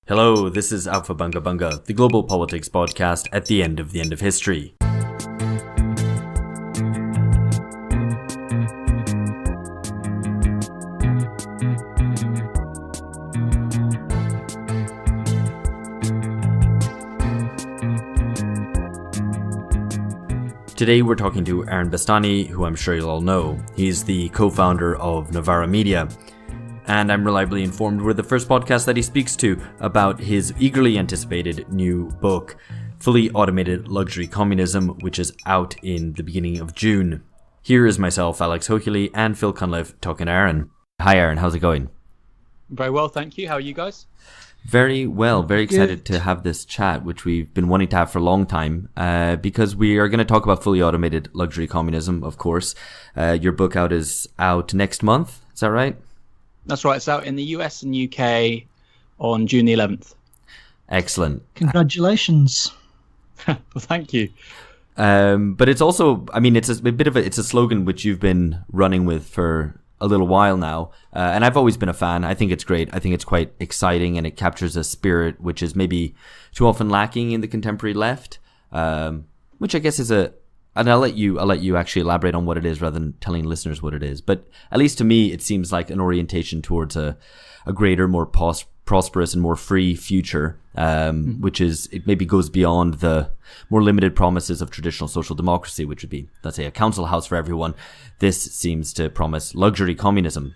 Hello, this is Alpha Bunga Bunga, the global politics podcast at the end of history. Today we're talking to Bastani, who I'm sure you'll all know. He's the co-founder of Novara Media. And I'm reliably informed we're the first podcast that he speaks to about his eagerly anticipated new book, Fully Automated Luxury Communism, which is out in the beginning of June. Here is myself, Alex Hochuli, and Phil Cunliffe talking to Aaron. Hi Aaron, how's it going? Very well, thank you. How are you guys? Very well, very excited to have this chat, which we've been wanting to have for a long time, because we are going to talk about Fully Automated Luxury Communism, of course. Your book is out next month, is that right? That's right. It's out in the US and UK on June the 11th. Excellent. Congratulations. Well, thank you. But it's also, it's a slogan which you've been running with for a little while now. And I've always been a fan. I think it's great. I think it's quite exciting, and it captures a spirit which is maybe too often lacking in the contemporary left, which I guess is and I'll let you actually elaborate on what it is rather than telling listeners what it is. But at least to me, it seems like an orientation towards a greater, more prosperous and more free future, which it maybe goes beyond the more limited promises of traditional social democracy, which would be, let's say, a council house for everyone. This seems to promise luxury communism,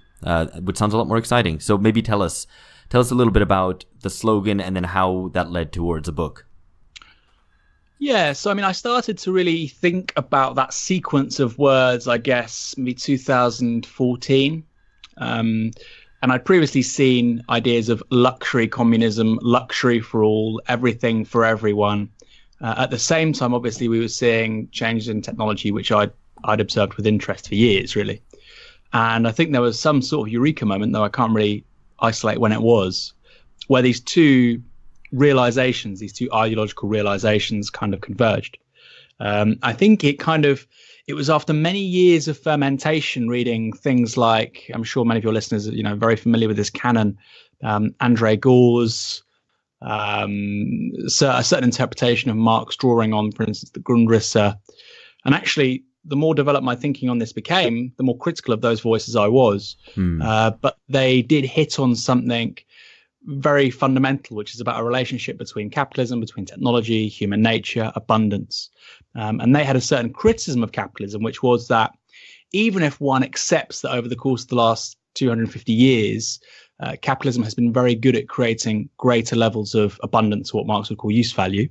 which sounds a lot more exciting. So maybe tell us a little bit about the slogan and then how that led towards a book. Yeah, so I started to really think about that sequence of words, I guess, maybe 2014. And I'd previously seen ideas of luxury communism, luxury for all, everything for everyone. At the same time, obviously, we were seeing changes in technology, which I'd observed with interest for years, really. And I think there was some sort of eureka moment, though I can't really isolate when it was, where these two ideological realizations kind of converged. I think it was after many years of fermentation, reading things like, I'm sure many of your listeners are very familiar with this canon, André Gorz, a certain interpretation of Marx drawing on, for instance, the Grundrisse. And actually, the more developed my thinking on this became, the more critical of those voices I was. But they did hit on something very fundamental, which is about a relationship between capitalism, between technology, human nature, abundance. And they had a certain criticism of capitalism, which was that even if one accepts that over the course of the last 250 years, capitalism has been very good at creating greater levels of abundance, what Marx would call use value,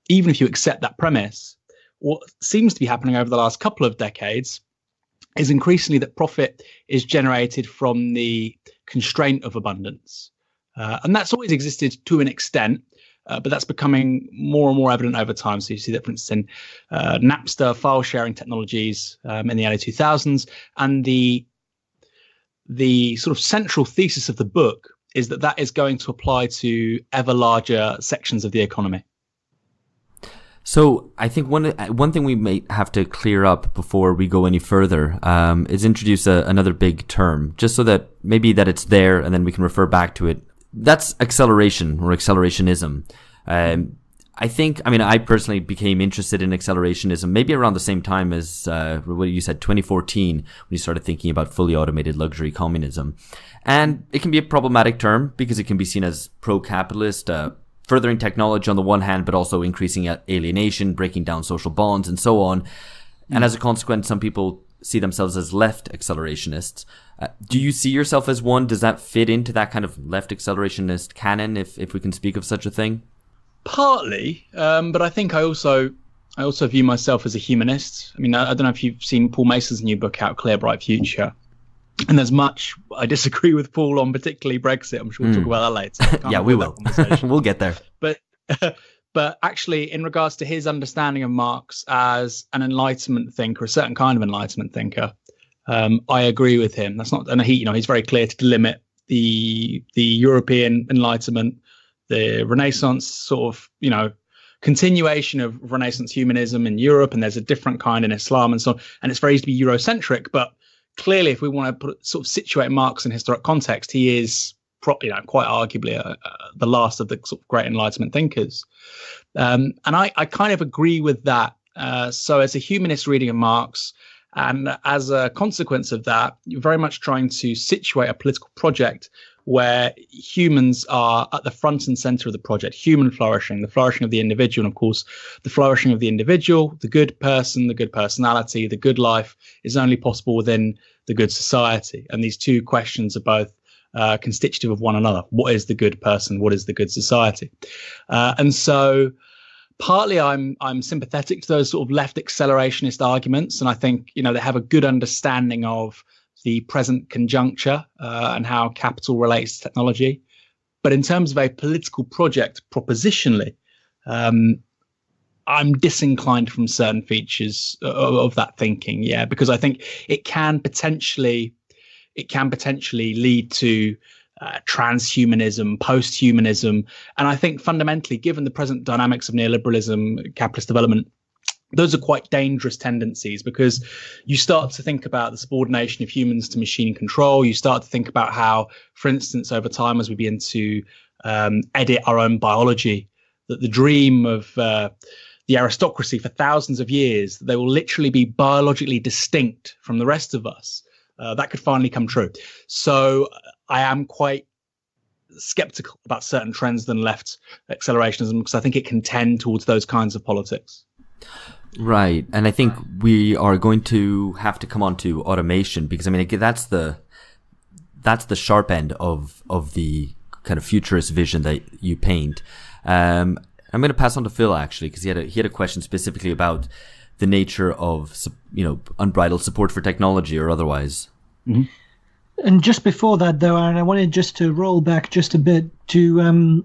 even if you accept that premise, what seems to be happening over the last couple of decades is increasingly that profit is generated from the constraint of abundance. And that's always existed to an extent, but that's becoming more and more evident over time. So you see that, for instance, in Napster, file sharing technologies in the early 2000s. And the sort of central thesis of the book is that is going to apply to ever larger sections of the economy. So I think one thing we may have to clear up before we go any further is introduce another big term, just so that maybe that it's there and then we can refer back to it. That's acceleration or accelerationism. I personally became interested in accelerationism maybe around the same time as what you said, 2014, when you started thinking about fully automated luxury communism. And it can be a problematic term because it can be seen as pro-capitalist, furthering technology on the one hand, but also increasing alienation, breaking down social bonds, and so on. And as a consequence, some people see themselves as left accelerationists. Do you see yourself as one? Does that fit into that kind of left accelerationist canon, if we can speak of such a thing? Partly, but I think I also view myself as a humanist. I don't know if you've seen Paul Mason's new book out, Clear Bright Future. And there's much I disagree with Paul on, particularly Brexit. I'm sure we'll talk about that later. Yeah, we will. We'll get there. But actually, in regards to his understanding of Marx as an Enlightenment thinker, a certain kind of Enlightenment thinker, I agree with him. That's not, and he's very clear to delimit the European Enlightenment, the Renaissance sort of, continuation of Renaissance humanism in Europe, and there's a different kind in Islam and so on. And it's very easy to be Eurocentric, but clearly, if we want to situate Marx in historic context, he is quite arguably the last of the sort of great Enlightenment thinkers. And I kind of agree with that. So as a humanist reading of Marx, and as a consequence of that, you're very much trying to situate a political project where humans are at the front and center of the project, human flourishing, the flourishing of the individual. And of course, the flourishing of the individual, the good person, the good personality, the good life is only possible within the good society. And these two questions are both constitutive of one another. What is the good person? What is the good society? And so partly I'm sympathetic to those sort of left accelerationist arguments. And I think, they have a good understanding of the present conjuncture and how capital relates to technology. But in terms of a political project propositionally, I'm disinclined from certain features of that thinking. Yeah, because I think it can potentially lead to transhumanism, post-humanism. And I think fundamentally, given the present dynamics of neoliberalism, capitalist development, those are quite dangerous tendencies, because you start to think about the subordination of humans to machine control. You start to think about how, for instance, over time, as we begin to edit our own biology, that the dream of the aristocracy for thousands of years, they will literally be biologically distinct from the rest of us. That could finally come true. So I am quite skeptical about certain trends than left accelerationism, because I think it can tend towards those kinds of politics. Right. And I think we are going to have to come on to automation, because that's the sharp end of the kind of futurist vision that you paint. I'm going to pass on to Phil, actually, because he had a question specifically about the nature of, unbridled support for technology or otherwise. Mm-hmm. And just before that, though, Aaron, I wanted just to roll back just a bit to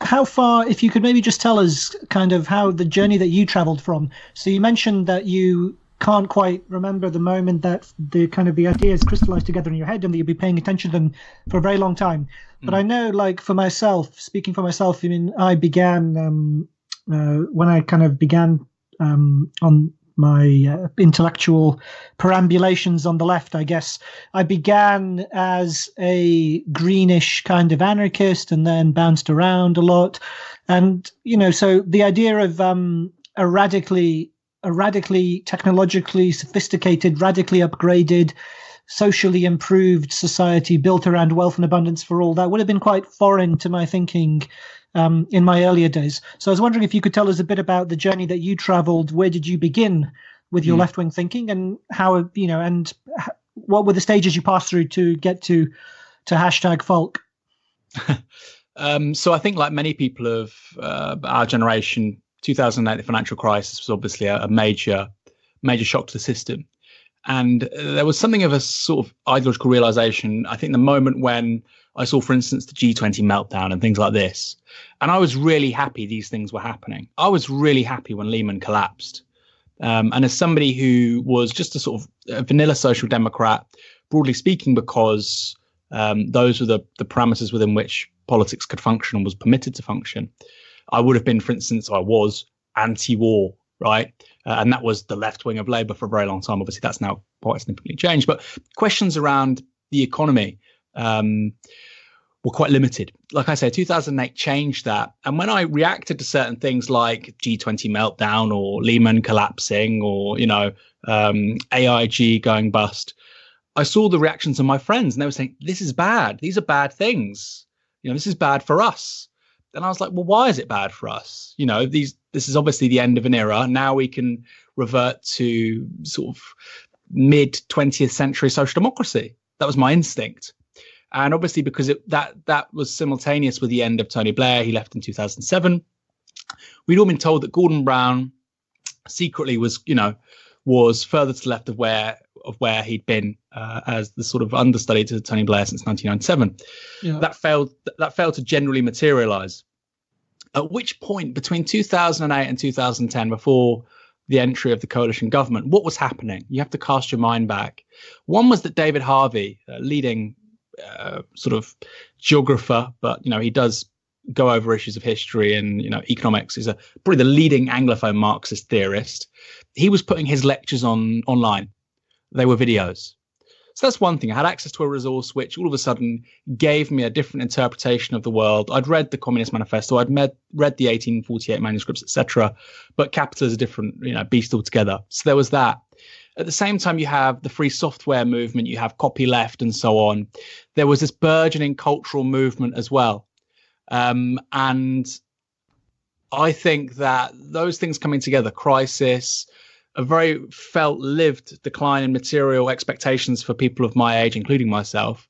how far, if you could maybe just tell us kind of how the journey that you traveled from. So you mentioned that you can't quite remember the moment that the ideas crystallized together in your head and that you'll be paying attention to them for a very long time. But I know, like, for myself, speaking for myself, I began when I kind of began on my intellectual perambulations on the left, I guess. I began as a greenish kind of anarchist and then bounced around a lot. And, so the idea of a radically technologically sophisticated, radically upgraded, socially improved society built around wealth and abundance for all, that would have been quite foreign to my thinking in my earlier days. So I was wondering if you could tell us a bit about the journey that you traveled. Where did you begin with your left-wing thinking, and how, and what were the stages you passed through to get to #Falk? So I think, like many people of our generation, 2008, the financial crisis was obviously a major shock to the system. And there was something of a sort of ideological realization, I think, the moment when I saw, for instance, the G20 meltdown and things like this. And I was really happy these things were happening. I was really happy when Lehman collapsed. And as somebody who was just a sort of a vanilla social democrat, broadly speaking, because those were the parameters within which politics could function and was permitted to function, I would have been, for instance, I was anti-war, right? And that was the left wing of Labour for a very long time. Obviously, that's now quite significantly changed. But questions around the economy were quite limited. Like I say, 2008 changed that. And when I reacted to certain things like G20 meltdown or Lehman collapsing or, AIG going bust, I saw the reactions of my friends, and they were saying, this is bad. These are bad things. This is bad for us. And I was like, well, why is it bad for us? This is obviously the end of an era. Now we can revert to sort of mid 20th century social democracy. That was my instinct. And obviously, because that was simultaneous with the end of Tony Blair, he left in 2007. We'd all been told that Gordon Brown secretly was further to the left of where he'd been as the sort of understudy to Tony Blair since 1997. Yeah. That failed to generally materialize. At which point, between 2008 and 2010, before the entry of the coalition government, what was happening? You have to cast your mind back. One was that David Harvey, leading sort of geographer, but he does go over issues of history and economics. He's probably the leading Anglophone Marxist theorist. He was putting his lectures online. They were videos. So that's one thing. I had access to a resource which all of a sudden gave me a different interpretation of the world. I'd read the Communist Manifesto, read the 1848 manuscripts, etc. But capital is a different, beast altogether. So there was that. At the same time, you have the free software movement, you have copyleft and so on. There was this burgeoning cultural movement as well. And I think that those things coming together, crisis, a very felt lived decline in material expectations for people of my age, including myself,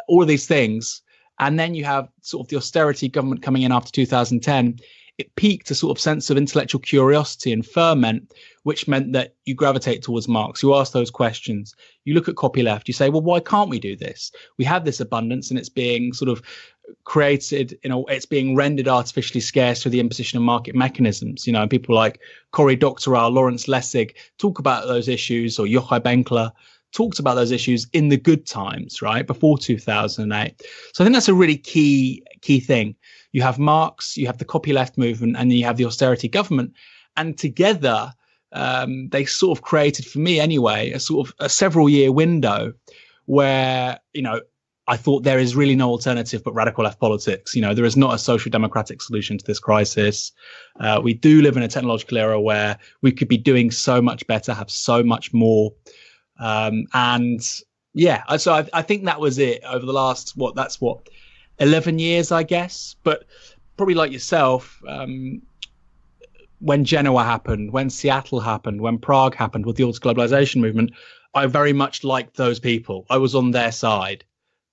all of these things. And then you have sort of the austerity government coming in after 2010. It piqued a sort of sense of intellectual curiosity and ferment, which meant that you gravitate towards Marx. You ask those questions. You look at copyleft. You say, well, why can't we do this? We have this abundance and it's being sort of created, it's being rendered artificially scarce through the imposition of market mechanisms. And people like Cory Doctorow, Lawrence Lessig talk about those issues, or Yochai Benkler talked about those issues in the good times, right, before 2008. So I think that's a really key thing. You have Marx, you have the copyleft movement, and then you have the austerity government. And together, they sort of created, for me anyway, a sort of a several-year window where, I thought there is really no alternative but radical left politics. There is not a social democratic solution to this crisis. We do live in a technological era where we could be doing so much better, have so much more. So I think that was it over the last, 11 years, I guess. But probably like yourself, when Genoa happened, when Seattle happened, when Prague happened with the auto-globalization movement, I very much liked those people. I was on their side.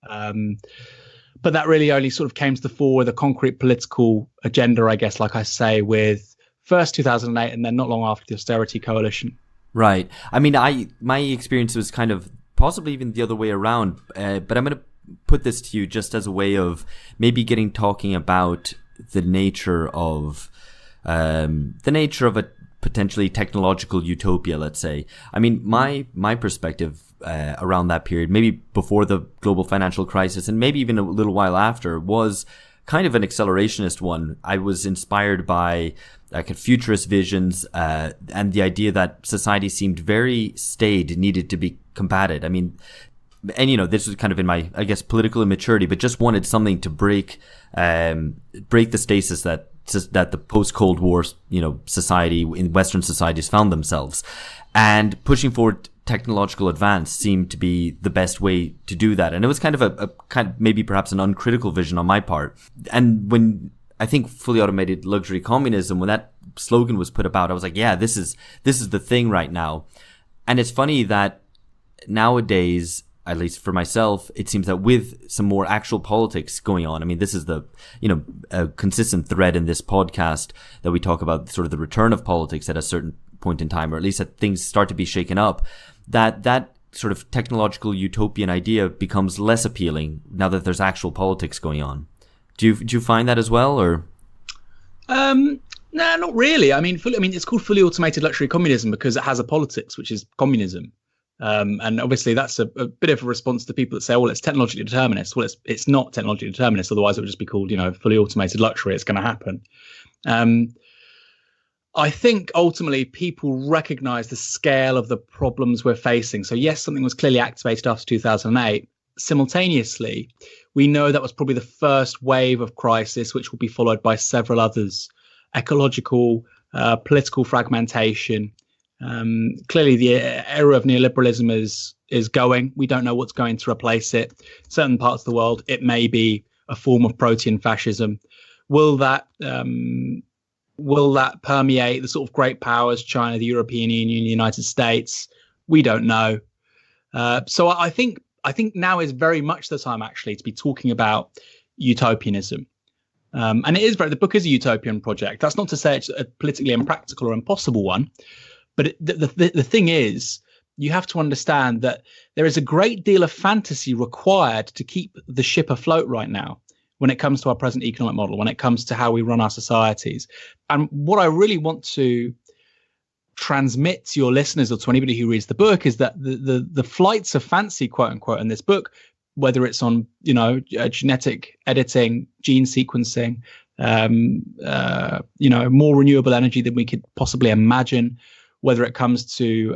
But that really only sort of came to the fore with a concrete political agenda, I guess, like I say, with first 2008 and then not long after the austerity coalition. Right. I mean, my experience was kind of possibly even the other way around, but I'm going to put this to you just as a way of maybe talking about the nature of a potentially technological utopia, let's say. I mean, my perspective around that period, maybe before the global financial crisis and maybe even a little while after, was kind of an accelerationist one. I was inspired by futurist visions and the idea that society seemed very staid, needed to be combated. I mean, and this was kind of in my, I guess, political immaturity, but just wanted something to break the stasis that the post-Cold War, society in Western societies found themselves, and pushing forward technological advance seemed to be the best way to do that. And it was kind of a maybe perhaps an uncritical vision on my part. And when I think Fully Automated Luxury Communism, when that slogan was put about, I was like, yeah, this is the thing right now. And it's funny that nowadays, at least for myself, it seems that with some more actual politics going on, I mean, this is a consistent thread in this podcast that we talk about sort of the return of politics at a certain point in time, or at least that things start to be shaken up, that sort of technological utopian idea becomes less appealing now that there's actual politics going on. Do you find that as well, or? No, not really. I mean, it's called Fully Automated Luxury Communism because it has a politics, which is communism. And obviously that's a bit of a response to people that say, well, it's technologically determinist. Well, it's not technologically determinist. Otherwise it would just be called, fully automated luxury. It's going to happen. I think ultimately people recognize the scale of the problems we're facing. So yes, something was clearly activated after 2008. Simultaneously, we know that was probably the first wave of crisis, which will be followed by several others. Ecological, political fragmentation. Clearly the era of neoliberalism is going. We don't know what's going to replace it. Certain parts of the world, it may be a form of protean fascism. Will that permeate the sort of great powers, China, the European Union, the United States? We don't know. So I think now is very much the time actually to be talking about utopianism. And it is the book is a utopian project. That's not to say it's a politically impractical or impossible one. But the thing is, you have to understand that there is a great deal of fantasy required to keep the ship afloat right now when it comes to our present economic model, when it comes to how we run our societies. And what I really want to transmit to your listeners or to anybody who reads the book is that the flights of fancy, quote unquote, in this book, whether it's on, genetic editing, gene sequencing, more renewable energy than we could possibly imagine, whether it comes to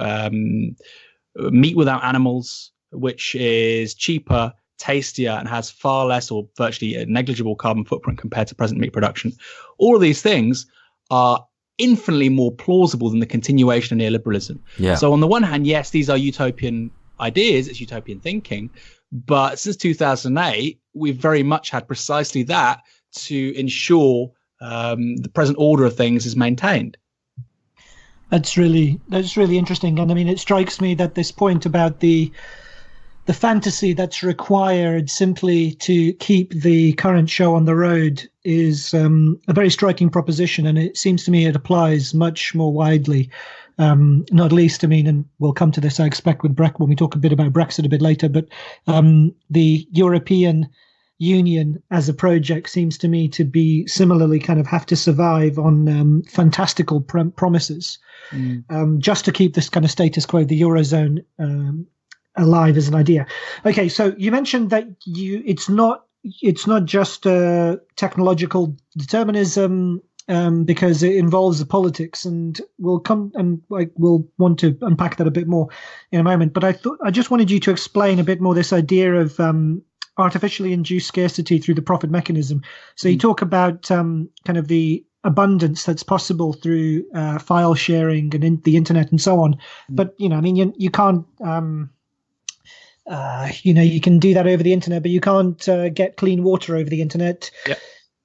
meat without animals, which is cheaper, tastier, and has far less or virtually a negligible carbon footprint compared to present meat production. All of these things are infinitely more plausible than the continuation of neoliberalism. Yeah. So on the one hand, yes, these are utopian ideas, it's utopian thinking, but since 2008, we've very much had precisely that to ensure the present order of things is maintained. That's really interesting. And I mean, it strikes me that this point about the fantasy that's required simply to keep the current show on the road is a very striking proposition. And it seems to me it applies much more widely, not least, I mean, and we'll come to this, I expect, with Brexit when we talk a bit about Brexit a bit later, but the European Union as a project seems to me to be similarly kind of have to survive on fantastical promises just to keep this kind of status quo, the Eurozone, alive as an idea. Okay, so you mentioned that it's not just technological determinism because it involves the politics, and we'll want to unpack that a bit more in a moment. But I just wanted you to explain a bit more this idea of artificially induced scarcity through the profit mechanism. So you talk about kind of the abundance that's possible through file sharing and the internet and so on. But I mean, you can't. You can do that over the internet, but you can't get clean water over the internet. Yep.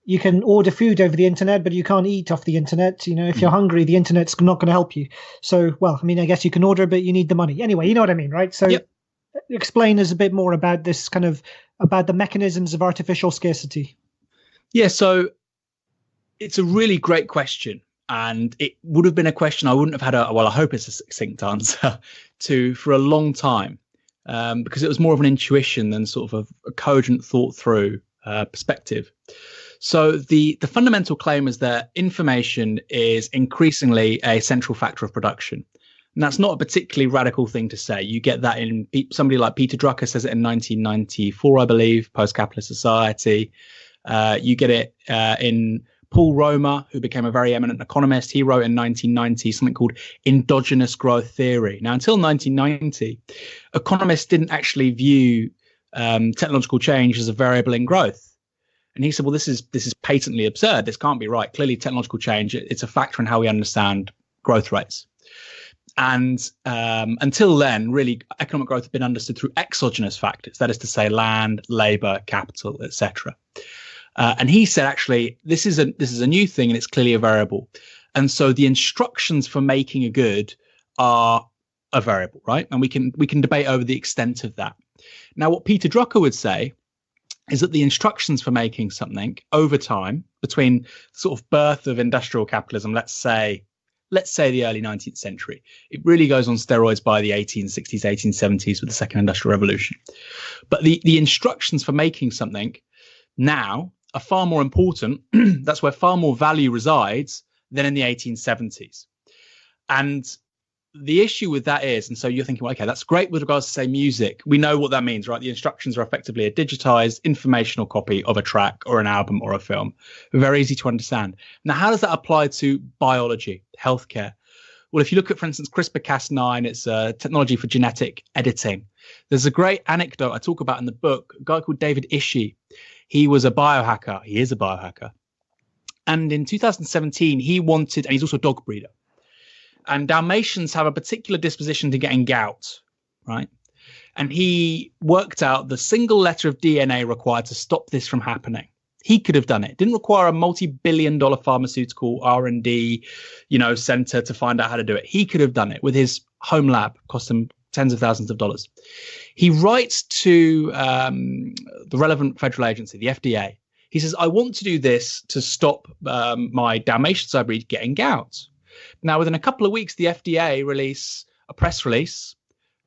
You can order food over the internet, but you can't eat off the internet. If you're hungry, the internet's not going to help you. So, well, I mean, I guess you can order, but you need the money. Anyway, you know what I mean, right? So explain us a bit more about this about the mechanisms of artificial scarcity. Yeah, so it's a really great question. And it would have been a question I wouldn't have had I hope it's a succinct answer to for a long time. Because it was more of an intuition than sort of a cogent thought through perspective. So the fundamental claim is that information is increasingly a central factor of production. And that's not a particularly radical thing to say. You get that in somebody like Peter Drucker says it in 1994, I believe, Post-Capitalist Society. You get it in Paul Romer, who became a very eminent economist. He wrote in 1990 something called endogenous growth theory. Now, until 1990, economists didn't actually view technological change as a variable in growth. And he said, well, this is patently absurd. This can't be right. Clearly, technological change, it's a factor in how we understand growth rates. And until then, really, economic growth had been understood through exogenous factors, that is to say, land, labor, capital, etc. And he said, actually, this is a new thing, and it's clearly a variable. And so the instructions for making a good are a variable, right? And we can debate over the extent of that. Now, what Peter Drucker would say is that the instructions for making something over time, between sort of birth of industrial capitalism, let's say the early 19th century, it really goes on steroids by the 1860s, 1870s with the second industrial revolution. But the instructions for making something now are far more important. That's where far more value resides than in the 1870s. And the issue with that is, and so you're thinking, well, okay, that's great with regards to, say, music. We know what that means, right? The instructions are effectively a digitized informational copy of a track or an album or a film. Very easy to understand. Now, how does that apply to biology, healthcare? Well, if you look at, for instance, CRISPR-Cas9, it's a technology for genetic editing. There's a great anecdote I talk about in the book, a guy called David Ishii. He was a biohacker. He is a biohacker. And in 2017, he wanted, and he's also a dog breeder. And Dalmatians have a particular disposition to getting gout, right? And he worked out the single letter of DNA required to stop this from happening. He could have done it. It didn't require a multi-billion-dollar pharmaceutical R&D, center to find out how to do it. He could have done it with his home lab. Cost him tens of thousands of dollars. He writes to the relevant federal agency, the FDA. He says, I want to do this to stop my Dalmatians I breed getting gout. Now, within a couple of weeks, the FDA release a press release,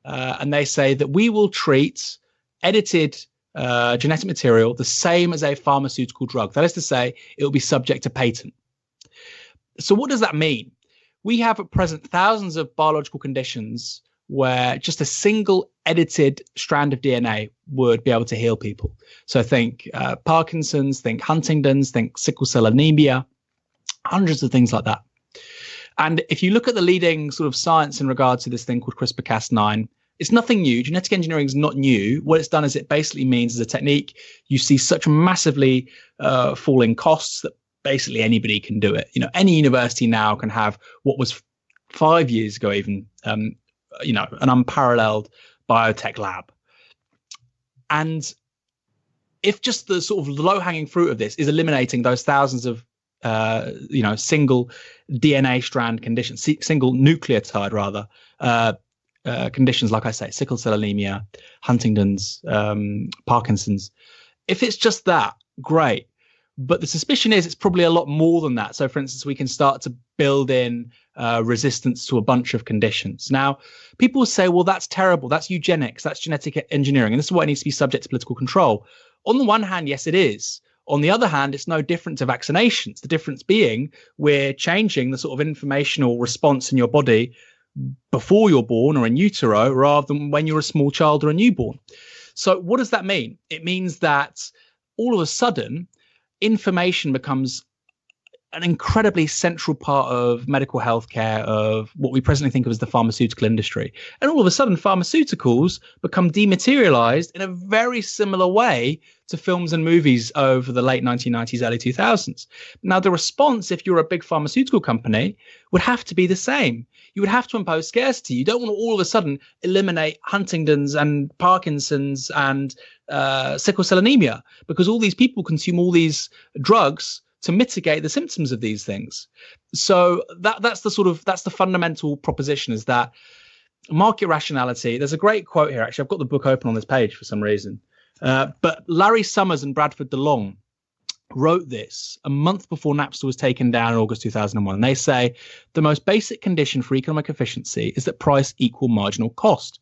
and they say that we will treat edited genetic material the same as a pharmaceutical drug. That is to say, it will be subject to patent. So what does that mean? We have at present thousands of biological conditions where just a single edited strand of DNA would be able to heal people. So think Parkinson's, think Huntington's, think sickle cell anemia, hundreds of things like that. And if you look at the leading sort of science in regard to this thing called CRISPR-Cas9, It's nothing new. Genetic engineering is not new. What it's done is it basically means as a technique, you see such massively falling costs that basically anybody can do it. Any university now can have what was 5 years ago even, an unparalleled biotech lab. And if just the sort of low-hanging fruit of this is eliminating those thousands of single DNA strand conditions, single nucleotide rather, conditions like I say, sickle cell anemia, Huntington's, Parkinson's. If it's just that, great. But the suspicion is it's probably a lot more than that. So, for instance, we can start to build in resistance to a bunch of conditions. Now, people say, well, that's terrible. That's eugenics. That's genetic engineering. And this is why it needs to be subject to political control. On the one hand, yes, it is. On the other hand, it's no different to vaccinations. The difference being we're changing the sort of informational response in your body before you're born or in utero rather than when you're a small child or a newborn. So what does that mean? It means that all of a sudden, information becomes an incredibly central part of medical healthcare, of what we presently think of as the pharmaceutical industry. And all of a sudden, pharmaceuticals become dematerialized in a very similar way to films and movies over the late 1990s, early 2000s. Now, the response, if you're a big pharmaceutical company, would have to be the same. You would have to impose scarcity. You don't want to all of a sudden eliminate Huntington's and Parkinson's and sickle cell anemia, because all these people consume all these drugs to mitigate the symptoms of these things. So that's the fundamental proposition, is that market rationality. There's a great quote here. Actually, I've got the book open on this page for some reason. But Larry Summers and Bradford DeLong wrote this a month before Napster was taken down in August 2001. They say the most basic condition for economic efficiency is that price equal marginal cost.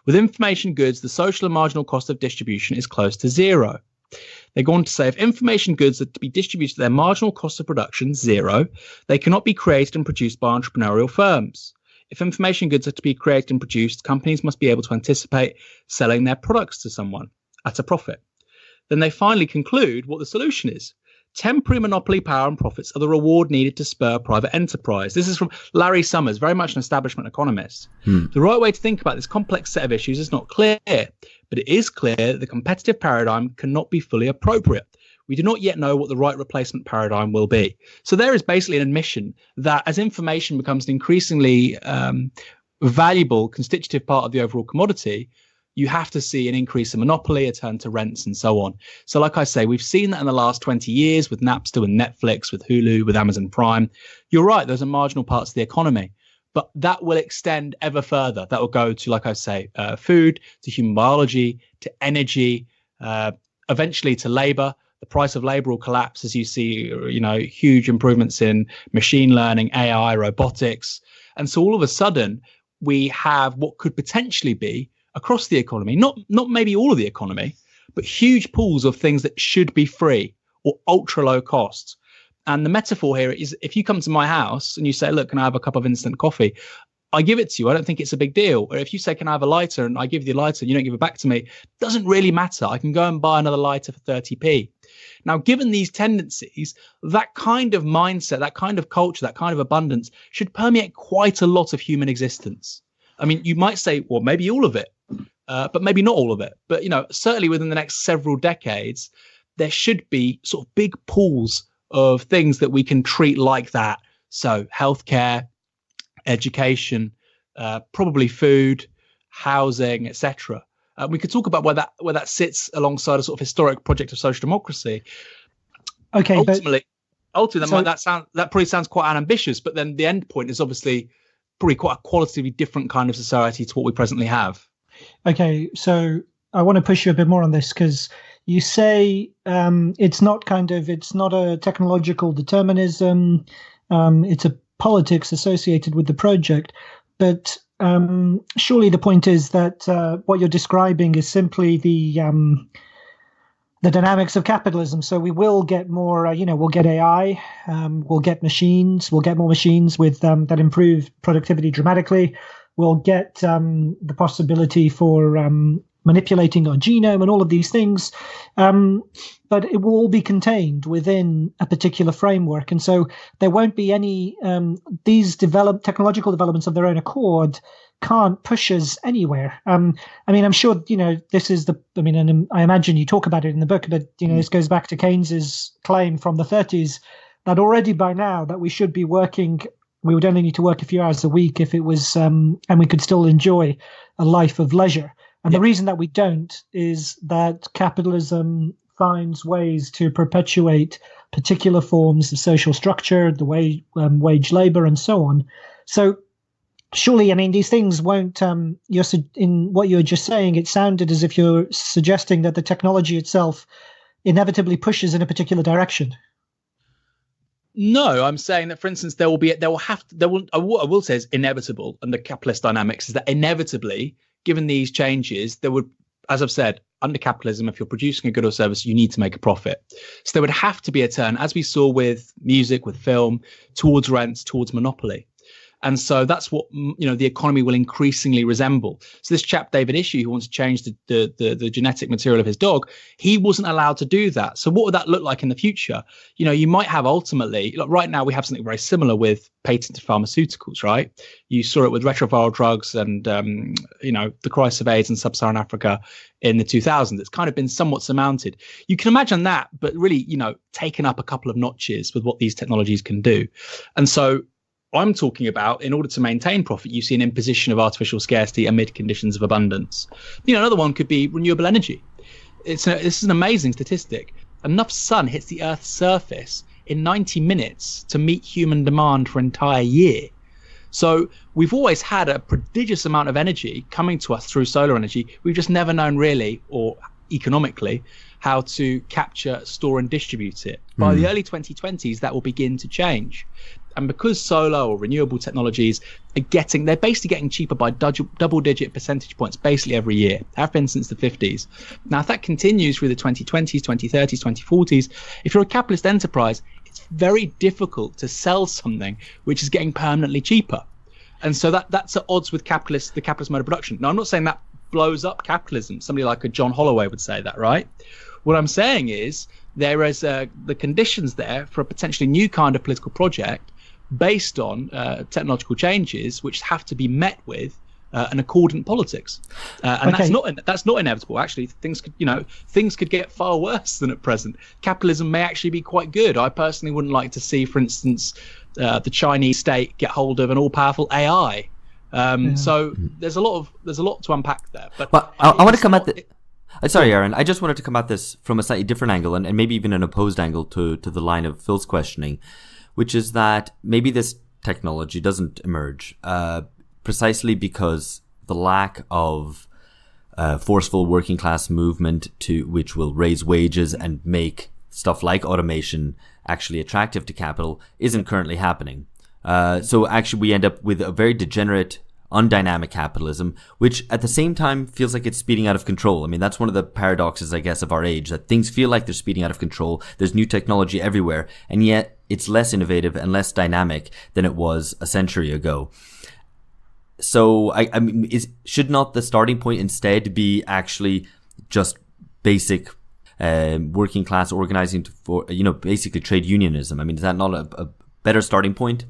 With information goods, the social and marginal cost of distribution is close to zero. They go on to say, if information goods are to be distributed at their marginal cost of production, zero, they cannot be created and produced by entrepreneurial firms. If information goods are to be created and produced, companies must be able to anticipate selling their products to someone at a profit. Then they finally conclude what the solution is. Temporary monopoly power and profits are the reward needed to spur private enterprise. This is from Larry Summers, very much an establishment economist. The right way to think about this complex set of issues is not clear, but it is clear that the competitive paradigm cannot be fully appropriate. We do not yet know what the right replacement paradigm will be. So there is basically an admission that as information becomes an increasingly valuable constitutive part of the overall commodity, you have to see an increase in monopoly, a turn to rents, and so on. So like I say, we've seen that in the last 20 years with Napster, with Netflix, with Hulu, with Amazon Prime. You're right, those are marginal parts of the economy. But that will extend ever further. That will go to, like I say, food, to human biology, to energy, eventually to labor. The price of labor will collapse as you see, huge improvements in machine learning, AI, robotics. And so all of a sudden, we have what could potentially be across the economy, not maybe all of the economy, but huge pools of things that should be free or ultra low cost. And the metaphor here is, if you come to my house and you say, look, can I have a cup of instant coffee? I give it to you. I don't think it's a big deal. Or if you say, can I have a lighter? And I give you the lighter and you don't give it back to me, it doesn't really matter. I can go and buy another lighter for 30p. Now, given these tendencies, that kind of mindset, that kind of culture, that kind of abundance should permeate quite a lot of human existence. I mean, you might say, well, maybe all of it, but maybe not all of it. But, certainly within the next several decades, there should be sort of big pools of things that we can treat like that. So healthcare, education, probably food, housing, etc. We could talk about where that sits alongside a sort of historic project of social democracy. Okay, ultimately, that probably sounds quite ambitious, but then the end point is obviously probably quite a qualitatively different kind of society to what we presently have. Okay, so I want to push you a bit more on this, because you say it's not a technological determinism, it's a politics associated with the project, but surely the point is that what you're describing is simply the dynamics of capitalism. So we will get more, we'll get AI, we'll get more machines with that improve productivity dramatically. We'll get the possibility for manipulating our genome and all of these things. But it will all be contained within a particular framework. And so there won't be any, these technological developments of their own accord can't push us anywhere. I mean, I'm sure, this is and I imagine you talk about it in the book, but, this goes back to Keynes's claim from the 30s that already by now that we should be working, we would only need to work a few hours a week if it was, and we could still enjoy a life of leisure. And the reason that we don't is that capitalism finds ways to perpetuate particular forms of social structure, the way wage labor and so on. So surely, I mean, these things won't, in what you're just saying, it sounded as if you're suggesting that the technology itself inevitably pushes in a particular direction. No, I'm saying that, for instance, I will say is inevitable under capitalist dynamics is that inevitably, given these changes, there would, as I've said, under capitalism, if you're producing a good or service, you need to make a profit. So there would have to be a turn, as we saw with music, with film, towards rents, towards monopoly. And so that's what, the economy will increasingly resemble. So this chap, David Issue, who wants to change the genetic material of his dog, he wasn't allowed to do that. So what would that look like in the future? You might have ultimately, like right now, we have something very similar with patented pharmaceuticals, right? You saw it with retroviral drugs and, the crisis of AIDS in sub-Saharan Africa in the 2000s. It's kind of been somewhat surmounted. You can imagine that, but really, taken up a couple of notches with what these technologies can do. And so I'm talking about, in order to maintain profit, you see an imposition of artificial scarcity amid conditions of abundance. Another one could be renewable energy. This is an amazing statistic. Enough sun hits the Earth's surface in 90 minutes to meet human demand for an entire year. So we've always had a prodigious amount of energy coming to us through solar energy. We've just never known really, or economically, how to capture, store and distribute it. By the early 2020s, that will begin to change. And because solar or renewable technologies they're basically getting cheaper by double-digit percentage points basically every year, have been since the 50s. Now, if that continues through the 2020s, 2030s, 2040s, if you're a capitalist enterprise, it's very difficult to sell something which is getting permanently cheaper. And so that's at odds with the capitalist mode of production. Now, I'm not saying that blows up capitalism. Somebody like a John Holloway would say that, right? What I'm saying is there is the conditions there for a potentially new kind of political project based on technological changes which have to be met with an accordant politics, and that's not inevitable. Actually, things could get far worse than at present. Capitalism may actually be quite good. I personally wouldn't like to see, for instance, the Chinese state get hold of an all-powerful AI. So there's a lot to unpack there. But I want to come at the. Sorry, Aaron. I just wanted to come at this from a slightly different angle and maybe even an opposed angle to the line of Phil's questioning, which is that maybe this technology doesn't emerge precisely because the lack of forceful working class movement which will raise wages and make stuff like automation actually attractive to capital isn't currently happening. So actually we end up with a very degenerate, undynamic capitalism, which at the same time feels like it's speeding out of control. I mean, that's one of the paradoxes, I guess, of our age, that things feel like they're speeding out of control. There's new technology everywhere, and yet it's less innovative and less dynamic than it was a century ago. So, I mean, should not the starting point instead be actually just basic working class organizing for, basically trade unionism? I mean, is that not a better starting point?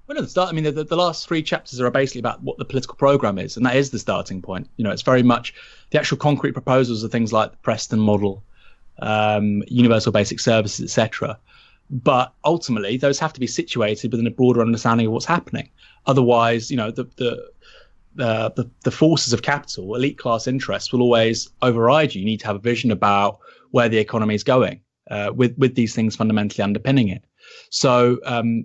Well, the last three chapters are basically about what the political program is, and that is the starting point. It's very much the actual concrete proposals are things like the Preston model, universal basic services, etc. But ultimately, those have to be situated within a broader understanding of what's happening. Otherwise, the forces of capital, elite class interests, will always override you. You need to have a vision about where the economy is going, with these things fundamentally underpinning it. So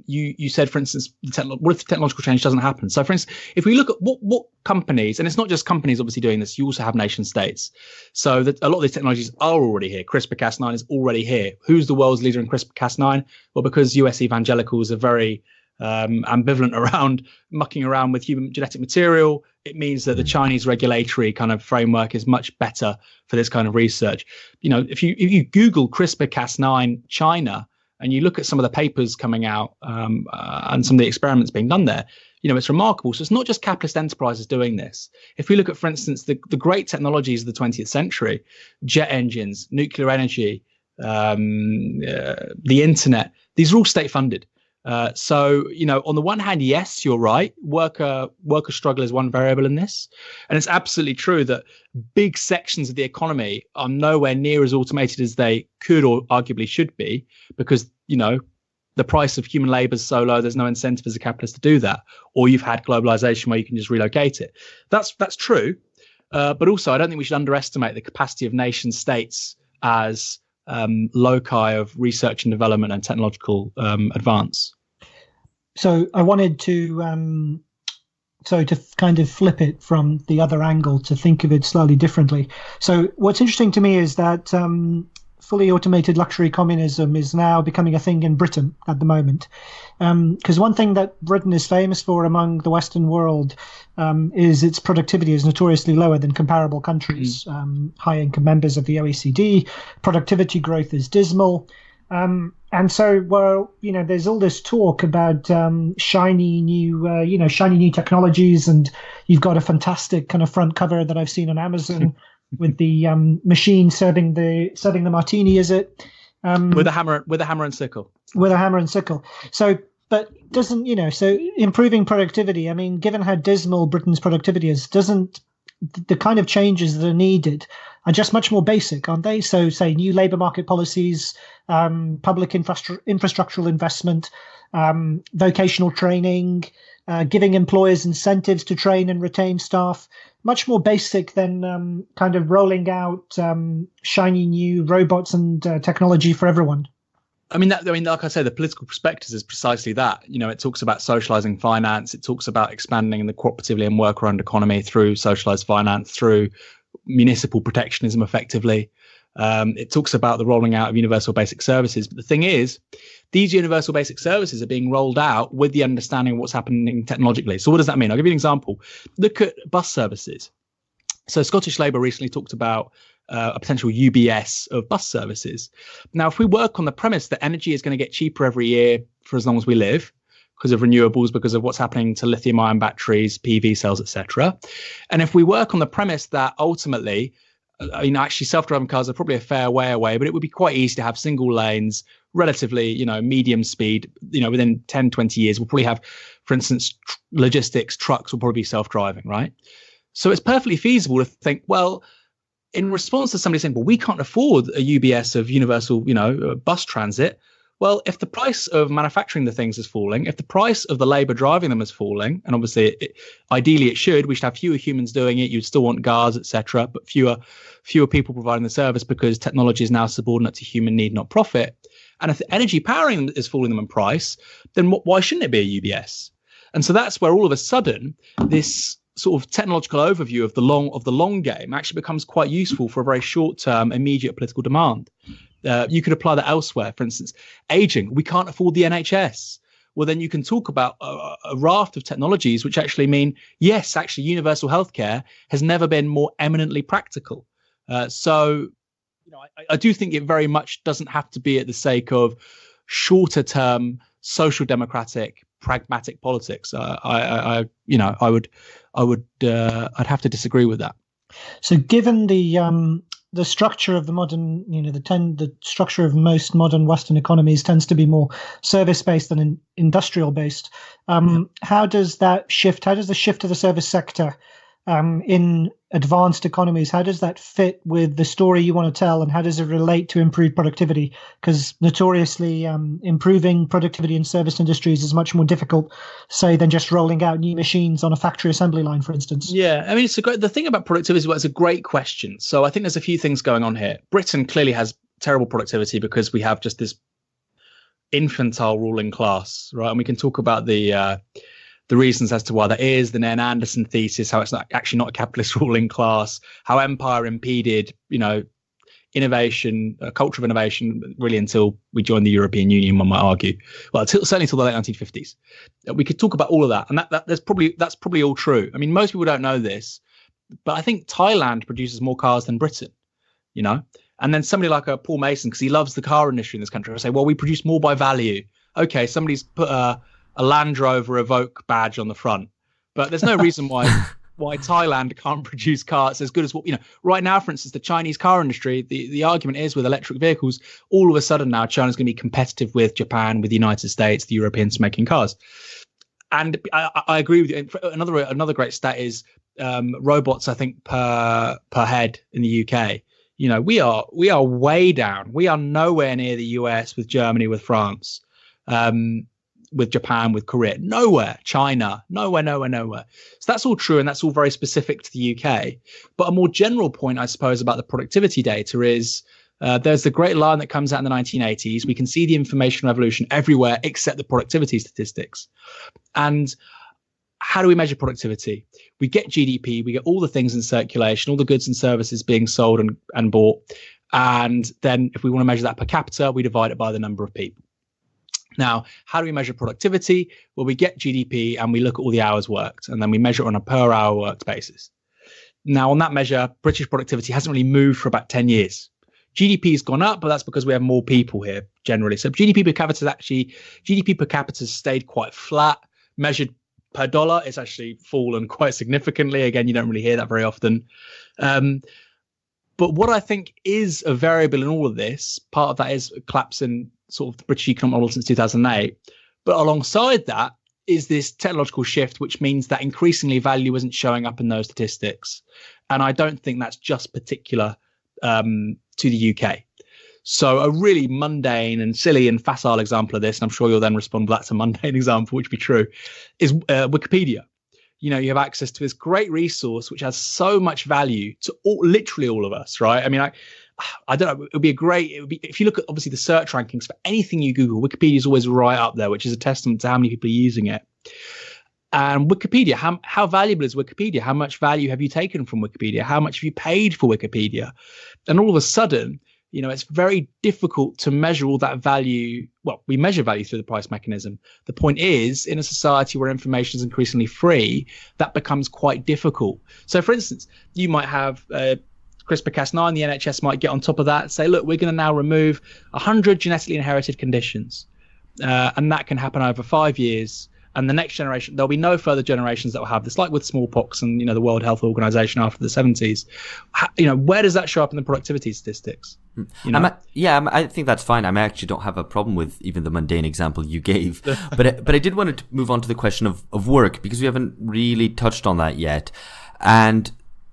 you said, for instance, what if the technological change doesn't happen? So, for instance, if we look at what companies, and it's not just companies obviously doing this, you also have nation states. So that a lot of these technologies are already here. CRISPR-Cas9 is already here. Who's the world's leader in CRISPR-Cas9? Well, because US evangelicals are very ambivalent around mucking around with human genetic material, it means that the Chinese regulatory kind of framework is much better for this kind of research. If you Google CRISPR-Cas9 China, and you look at some of the papers coming out and some of the experiments being done there, it's remarkable. So it's not just capitalist enterprises doing this. If we look at, for instance, the great technologies of the 20th century, jet engines, nuclear energy, the internet, these are all state funded. So, on the one hand, yes, you're right. Worker struggle is one variable in this. And it's absolutely true that big sections of the economy are nowhere near as automated as they could or arguably should be, because, the price of human labor is so low, there's no incentive as a capitalist to do that. Or you've had globalization where you can just relocate it. That's true. But also, I don't think we should underestimate the capacity of nation states as loci of research and development and technological advance. So I wanted to kind of flip it from the other angle to think of it slightly differently. So what's interesting to me is that fully automated luxury communism is now becoming a thing in Britain at the moment. Because one thing that Britain is famous for among the Western world is its productivity is notoriously lower than comparable countries. High-income members of the OECD, productivity growth is dismal. And so, there's all this talk about shiny new technologies, and you've got a fantastic kind of front cover that I've seen on Amazon with the machine serving the martini, is it? With a hammer and sickle. With a hammer and sickle. So, but doesn't, so improving productivity, I mean, given how dismal Britain's productivity is, doesn't the kind of changes that are needed are just much more basic, aren't they? So, say, new labour market policies, public infrastructural investment, vocational training, giving employers incentives to train and retain staff, much more basic than kind of rolling out shiny new robots and technology for everyone. I mean, like I say, the political prospectus is precisely that. It talks about socializing finance. It talks about expanding the cooperatively and worker-owned economy through socialized finance, through municipal protectionism, effectively. It talks about the rolling out of universal basic services. But the thing is, these universal basic services are being rolled out with the understanding of what's happening technologically. So what does that mean? I'll give you an example. Look at bus services. So Scottish Labour recently talked about a potential UBS of bus services. Now, if we work on the premise that energy is going to get cheaper every year for as long as we live, because of renewables, because of what's happening to lithium-ion batteries, PV cells, etc., and if we work on the premise that ultimately, actually self-driving cars are probably a fair way away, but it would be quite easy to have single lanes, relatively, medium speed, within 10, 20 years, we'll probably have, for instance, logistics, trucks will probably be self-driving, right? So it's perfectly feasible to think, well, in response to somebody saying, well, we can't afford a UBS of universal, bus transit. Well, if the price of manufacturing the things is falling, if the price of the labor driving them is falling, and obviously, ideally it should, we should have fewer humans doing it. You'd still want guards, etc., but fewer people providing the service because technology is now subordinate to human need, not profit. And if the energy powering them is falling them in price, then why shouldn't it be a UBS? And so that's where all of a sudden this sort of technological overview of the long game actually becomes quite useful for a very short-term, immediate political demand. You could apply that elsewhere. For instance, aging. We can't afford the NHS. Well, then you can talk about a raft of technologies which actually mean, yes, actually universal healthcare has never been more eminently practical. So I do think it very much doesn't have to be at the sake of shorter-term social democratic pragmatic politics. I'd have to disagree with that. So, given the structure of the modern, the structure of most modern Western economies tends to be more service-based than industrial-based. How does the shift to the service sector in advanced economies, how does that fit with the story you want to tell, and how does it relate to improved productivity? Because notoriously, improving productivity in service industries is much more difficult, say, than just rolling out new machines on a factory assembly line, for instance. Yeah, I mean, the thing about productivity is, it's a great question. So I think there's a few things going on here. Britain clearly has terrible productivity because we have just this infantile ruling class, right? And we can talk about the reasons as to why that is, the Nairn Anderson thesis, how it's actually not a capitalist ruling class, how empire impeded, innovation, a culture of innovation, really until we joined the European Union, one might argue. Well, certainly till the late 1950s. We could talk about all of that, and that's probably all true. I mean, most people don't know this, but I think Thailand produces more cars than Britain, And then somebody like a Paul Mason, because he loves the car industry in this country, will say, well, we produce more by value. Okay, somebody's put a Land Rover Evoque badge on the front, but there's no reason why Thailand can't produce cars as good as what, right now, for instance, the Chinese car industry, the argument is with electric vehicles, all of a sudden now China's going to be competitive with Japan, with the United States, the Europeans making cars. And I agree with you. Another great stat is robots, I think, per head in the UK. We are way down. We are nowhere near the US, with Germany, with France, with Japan, with Korea, nowhere. China, nowhere. So that's all true, and that's all very specific to the UK. But a more general point, I suppose, about the productivity data is there's the great line that comes out in the 1980s. We can see the information revolution everywhere except the productivity statistics. And how do we measure productivity? We get GDP, we get all the things in circulation, all the goods and services being sold and bought. And then if we want to measure that per capita, we divide it by the number of people. Now, how do we measure productivity? Well, we get GDP and we look at all the hours worked, and then we measure it on a per hour worked basis. Now, on that measure, British productivity hasn't really moved for about 10 years. GDP has gone up, but that's because we have more people here generally. So GDP per capita has stayed quite flat. Measured per dollar, it's actually fallen quite significantly. Again, you don't really hear that very often. But what I think is a variable in all of this, part of that is a collapse in sort of the British economic model since 2008. But alongside that is this technological shift, which means that increasingly value isn't showing up in those statistics. And I don't think that's just particular to the UK. So a really mundane and silly and facile example of this, and I'm sure you'll then respond, well, that's a mundane example, which would be true, is Wikipedia. You have access to this great resource, which has so much value to literally all of us, right? I mean, I don't know, it would be if you look at obviously the search rankings for anything you Google, Wikipedia is always right up there, which is a testament to how many people are using it. And Wikipedia, how valuable is Wikipedia? How much value have you taken from Wikipedia? How much have you paid for Wikipedia? And all of a sudden, it's very difficult to measure all that value. Well, we measure value through the price mechanism. The point is, in a society where information is increasingly free, that becomes quite difficult. So, for instance, you might have CRISPR-Cas9, the NHS might get on top of that and say, look, we're going to now remove 100 genetically inherited conditions. And that can happen over 5 years. And the next generation, there'll be no further generations that will have this, like with smallpox and, the World Health Organization after the 70s. Where does that show up in the productivity statistics? I think that's fine. I actually don't have a problem with even the mundane example you gave. but I did want to move on to the question of work, because we haven't really touched on that yet. And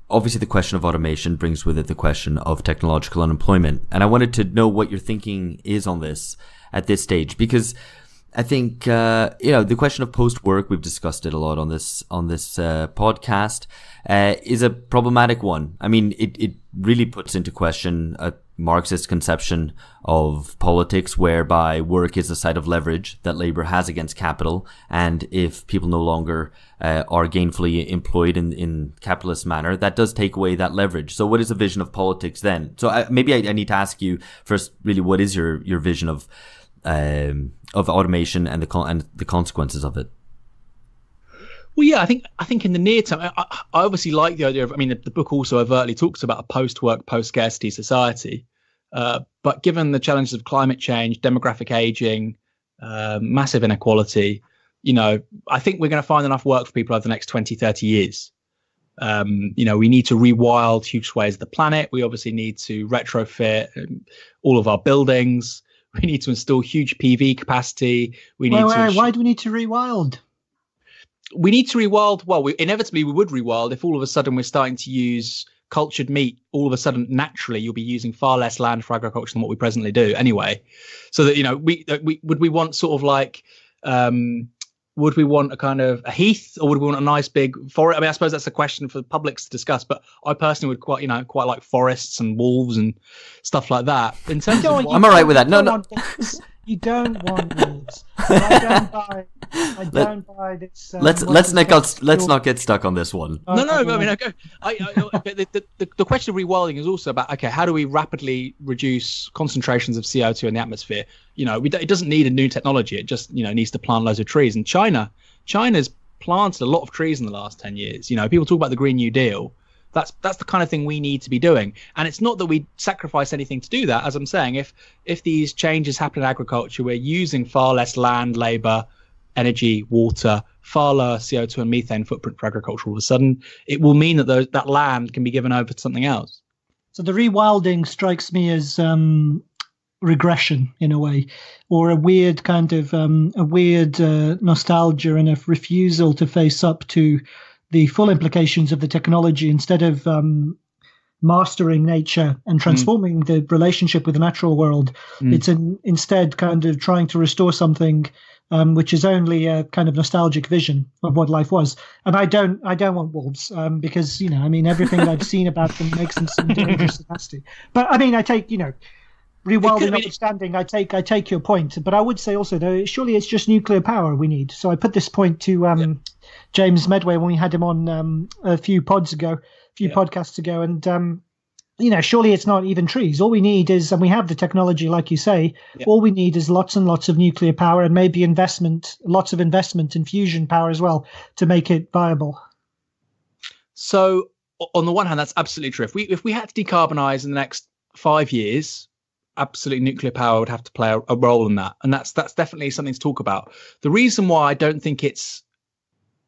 obviously the question of automation brings with it the question of technological unemployment. And I wanted to know what your thinking is on this at this stage, because I think, the question of post-work, we've discussed it a lot on this podcast, is a problematic one. I mean, it really puts into question a Marxist conception of politics, whereby work is a site of leverage that labor has against capital. And if people no longer are gainfully employed in capitalist manner, that does take away that leverage. So what is the vision of politics then? So maybe I need to ask you first, really, what is your vision of automation and the consequences of it? Well, yeah, I think in the near term, I obviously like the idea of, the book also overtly talks about a post-work, post-scarcity society. But given the challenges of climate change, demographic aging, massive inequality, I think we're going to find enough work for people over the next 20, 30 years. We need to rewild huge swathes of the planet. We obviously need to retrofit all of our buildings. We need to install huge PV capacity. Why do we need to rewild? We need to rewild. Well, inevitably we would rewild if all of a sudden we're starting to use cultured meat. All of a sudden, naturally, you'll be using far less land for agriculture than what we presently do anyway. So that, would we want sort of like, would we want a kind of a heath, or would we want a nice big forest? I suppose that's a question for the public to discuss, but I personally would quite like forests and wolves and stuff like that. In terms of I'm all right with that. No. You don't want wolves. I don't buy this. Let's not get stuck on this one. The question of rewilding is also about, okay, how do we rapidly reduce concentrations of CO2 in the atmosphere? It doesn't need a new technology. It just needs to plant loads of trees. And China's planted a lot of trees in the last 10 years. People talk about the Green New Deal. That's the kind of thing we need to be doing. And it's not that we sacrifice anything to do that. As I'm saying, if these changes happen in agriculture, we're using far less land, labor, energy, water, far lower CO2 and methane footprint for agriculture. All of a sudden, it will mean that that land can be given over to something else. So the rewilding strikes me as regression in a way, or a weird kind of nostalgia and a refusal to face up to the full implications of the technology. Instead of mastering nature and transforming the relationship with the natural world, it's instead kind of trying to restore something which is only a kind of nostalgic vision of what life was. And I don't want wolves because, everything I've seen about them makes them seem dangerous and nasty. But I mean, I take, rewilding notwithstanding, I take your point. But I would say also, though, surely it's just nuclear power we need. So I put this point to James Medway when we had him on a few podcasts ago. And, surely it's not even trees. All we need is, and we have the technology, like you say, all we need is lots and lots of nuclear power and maybe lots of investment in fusion power as well to make it viable. So on the one hand, that's absolutely true. If we had to decarbonize in the next 5 years, absolutely nuclear power would have to play a role in that. And that's definitely something to talk about. The reason why I don't think it's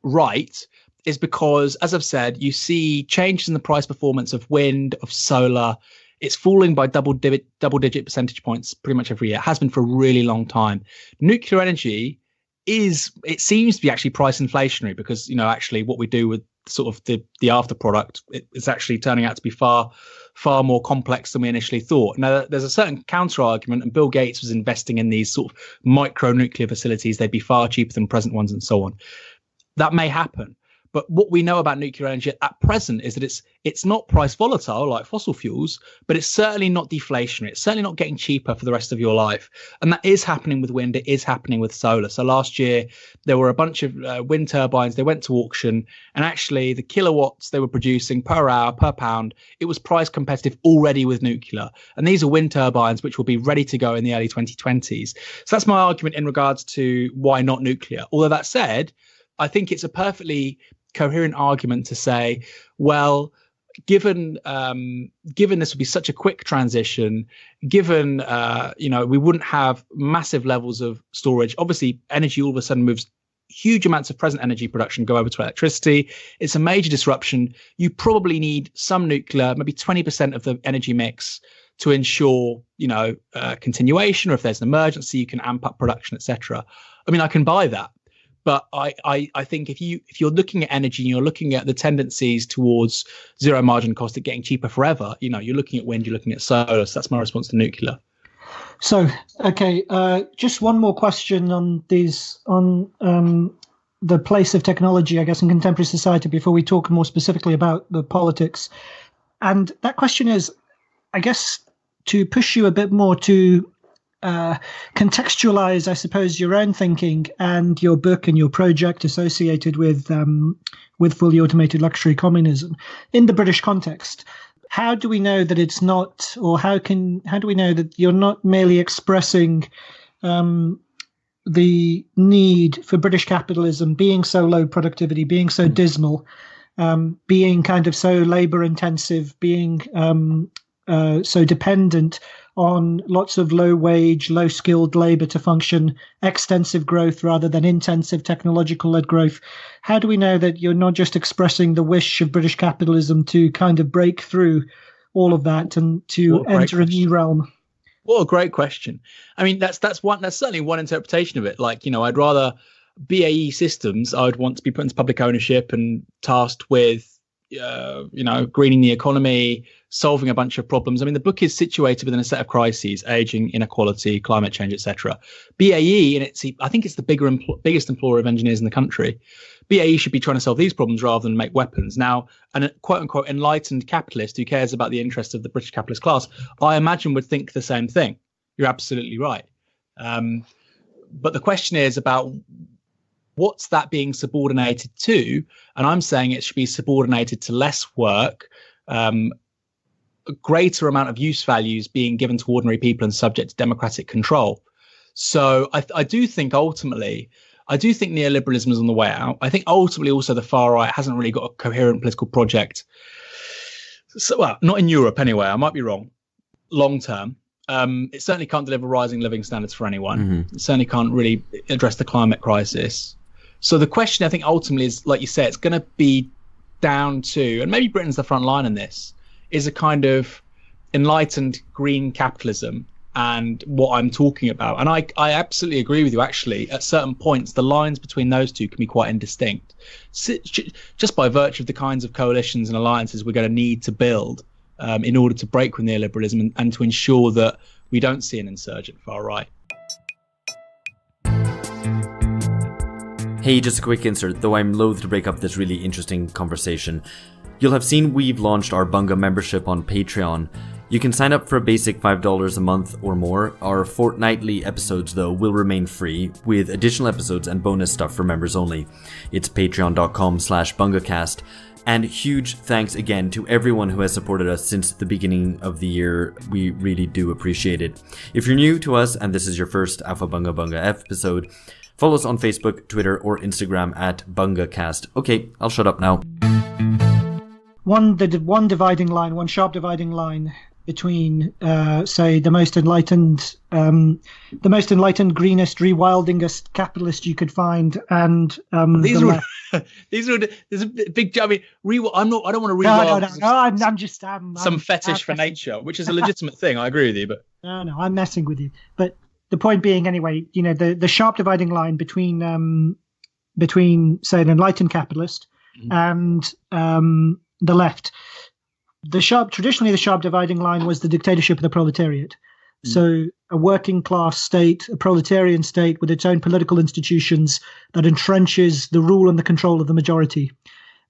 right is because, as I've said, you see changes in the price performance of wind, of solar. It's falling by double-digit percentage points pretty much every year. It has been for a really long time. Nuclear energy it seems to be actually price inflationary because, actually what we do with sort of the after product, it's actually turning out to be far more complex than we initially thought. Now, there's a certain counter argument, and Bill Gates was investing in these sort of micro nuclear facilities. They'd be far cheaper than present ones and so on. That may happen. But what we know about nuclear energy at present is that it's not price volatile like fossil fuels, but it's certainly not deflationary. It's certainly not getting cheaper for the rest of your life. And that is happening with wind. It is happening with solar. So last year, there were a bunch of wind turbines. They went to auction. And actually, the kilowatts they were producing per hour, per pound, it was price competitive already with nuclear. And these are wind turbines which will be ready to go in the early 2020s. So that's my argument in regards to why not nuclear. Although that said, I think it's a perfectly coherent argument to say, well, given this would be such a quick transition, given we wouldn't have massive levels of storage. Obviously, energy all of a sudden moves huge amounts of present energy production go over to electricity. It's a major disruption. You probably need some nuclear, maybe 20% of the energy mix to ensure continuation, or if there's an emergency, you can amp up production, etc. I mean, I can buy that. But I think if you're looking at energy and you're looking at the tendencies towards zero margin cost at getting cheaper forever, you're looking at wind, you're looking at solar. So that's my response to nuclear. So, okay, just one more question on the place of technology, I guess, in contemporary society before we talk more specifically about the politics. And that question is, I guess, to push you a bit more to contextualize, I suppose, your own thinking and your book and your project associated with Fully Automated Luxury Communism in the British context. How do we know that it's not, or how do we know that you're not merely expressing the need for British capitalism being so low productivity, being so dismal, being kind of so labor intensive, being so dependent on lots of low-wage, low-skilled labor to function, extensive growth rather than intensive technological-led growth? How do we know that you're not just expressing the wish of British capitalism to kind of break through all of that and to enter a new realm? What a great question. I mean, that's certainly one interpretation of it. Like, I'd rather BAE Systems, I would want to be put into public ownership and tasked with greening the economy, solving a bunch of problems. I mean, the book is situated within a set of crises: aging, inequality, climate change, etc. BAE, and I think it's the biggest employer of engineers in the country. BAE should be trying to solve these problems rather than make weapons. Now, a quote unquote enlightened capitalist who cares about the interests of the British capitalist class, I imagine, would think the same thing. You're absolutely right. But the question is about what's that being subordinated to? And I'm saying it should be subordinated to less work, a greater amount of use values being given to ordinary people and subject to democratic control. So I do think neoliberalism is on the way out. I think ultimately also the far right hasn't really got a coherent political project So, well, not in Europe anyway. I might be wrong. Long term, it certainly can't deliver rising living standards for anyone. Mm-hmm. It certainly can't really address the climate crisis. So the question, I think, ultimately is, like you say, it's going to be down to, and maybe Britain's the front line in this, is a kind of enlightened green capitalism and what I'm talking about. And I absolutely agree with you, actually. At certain points, the lines between those two can be quite indistinct. Just by virtue of the kinds of coalitions and alliances we're going to need to build in order to break with neoliberalism and to ensure that we don't see an insurgent far right. Hey, just a quick insert, though I'm loath to break up this really interesting conversation. You'll have seen we've launched our Bunga membership on Patreon. You can sign up for a basic $5 a month or more. Our fortnightly episodes, though, will remain free, with additional episodes and bonus stuff for members only. It's patreon.com/bungacast. And huge thanks again to everyone who has supported us since the beginning of the year. We really do appreciate it. If you're new to us and this is your first Alpha Bunga Bunga episode, follow us on Facebook, Twitter, or Instagram at BungaCast. Okay, I'll shut up now. One dividing line, one sharp dividing line between, say, the most enlightened, greenest, rewildingest capitalist you could find, and there's a big. I mean, I don't want to rewild. No. I'm just some fetish for nature, which is a legitimate thing. I agree with you, but no, I'm messing with you. But the point being, anyway, you know, the sharp dividing line between say an enlightened capitalist and the left. Traditionally the sharp dividing line was the dictatorship of the proletariat. So a working class state, a proletarian state with its own political institutions that entrenches the rule and the control of the majority.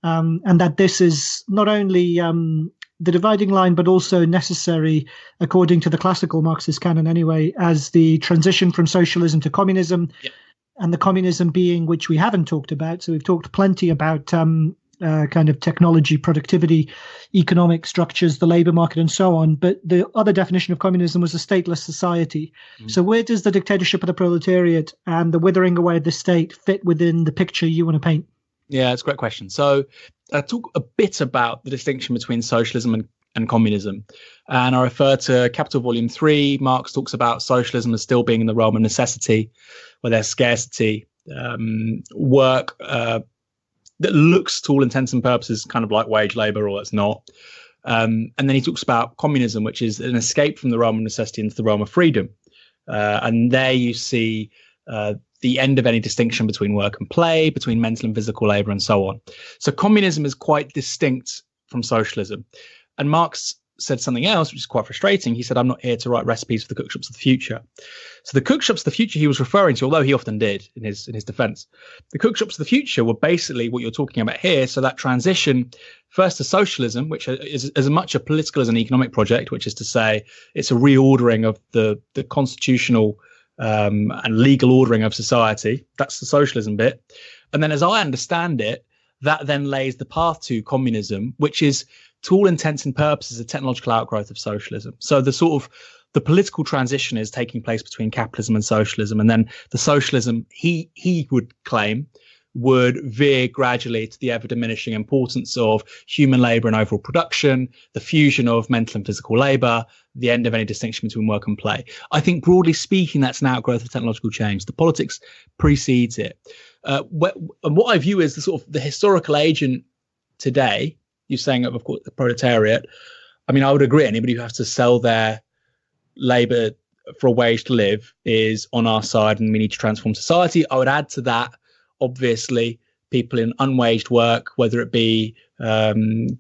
And that this is not only the dividing line, but also necessary, according to the classical Marxist canon anyway, as the transition from socialism to communism. Yep. And the communism being, which we haven't talked about. So we've talked plenty about kind of technology, productivity, economic structures, the labor market, and so on. But the other definition of communism was a stateless society. So where does the dictatorship of the proletariat and the withering away of the state fit within the picture you want to paint? Yeah, it's a great question. So I talk a bit about the distinction between socialism and communism. And I refer to Capital Volume 3. Marx talks about socialism as still being in the realm of necessity, where there's scarcity, work that looks, to all intents and purposes, kind of like wage labor, or it's not. And then he talks about communism, which is an escape from the realm of necessity into the realm of freedom. And there you see the end of any distinction between work and play, between mental and physical labor, and so on. So communism is quite distinct from socialism. And Marx said something else, which is quite frustrating. He said, I'm not here to write recipes for the cookshops of the future. So the cookshops of the future he was referring to, although he often did in his defense, the cookshops of the future were basically what you're talking about here. So that transition first to socialism, which is as much a political as an economic project, which is to say it's a reordering of the constitutional and legal ordering of society. That's the socialism bit. And then as I understand it, that then lays the path to communism, which is, to all intents and purposes, a technological outgrowth of socialism. So the political transition is taking place between capitalism and socialism, and then the socialism he would claim would veer gradually to the ever diminishing importance of human labor and overall production, the fusion of mental and physical labor, the end of any distinction between work and play. I think broadly speaking, that's an outgrowth of technological change. The politics precedes it. And what I view as the historical agent today, you're saying, of course, the proletariat. I mean, I would agree. Anybody who has to sell their labor for a wage to live is on our side, and we need to transform society. I would add to that, obviously, people in unwaged work, whether it be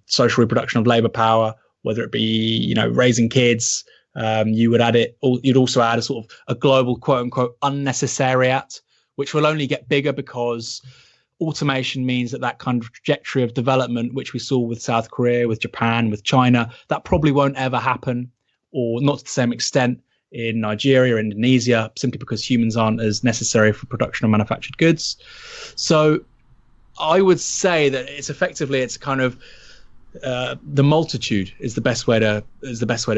social reproduction of labor power, whether it be, raising kids. You would add it. You'd also add a global quote unquote unnecessariat, which will only get bigger because automation means that kind of trajectory of development, which we saw with South Korea, with Japan, with China, that probably won't ever happen, or not to the same extent in Nigeria or Indonesia, simply because humans aren't as necessary for production of manufactured goods. So I would say that it's kind of the multitude is the best way to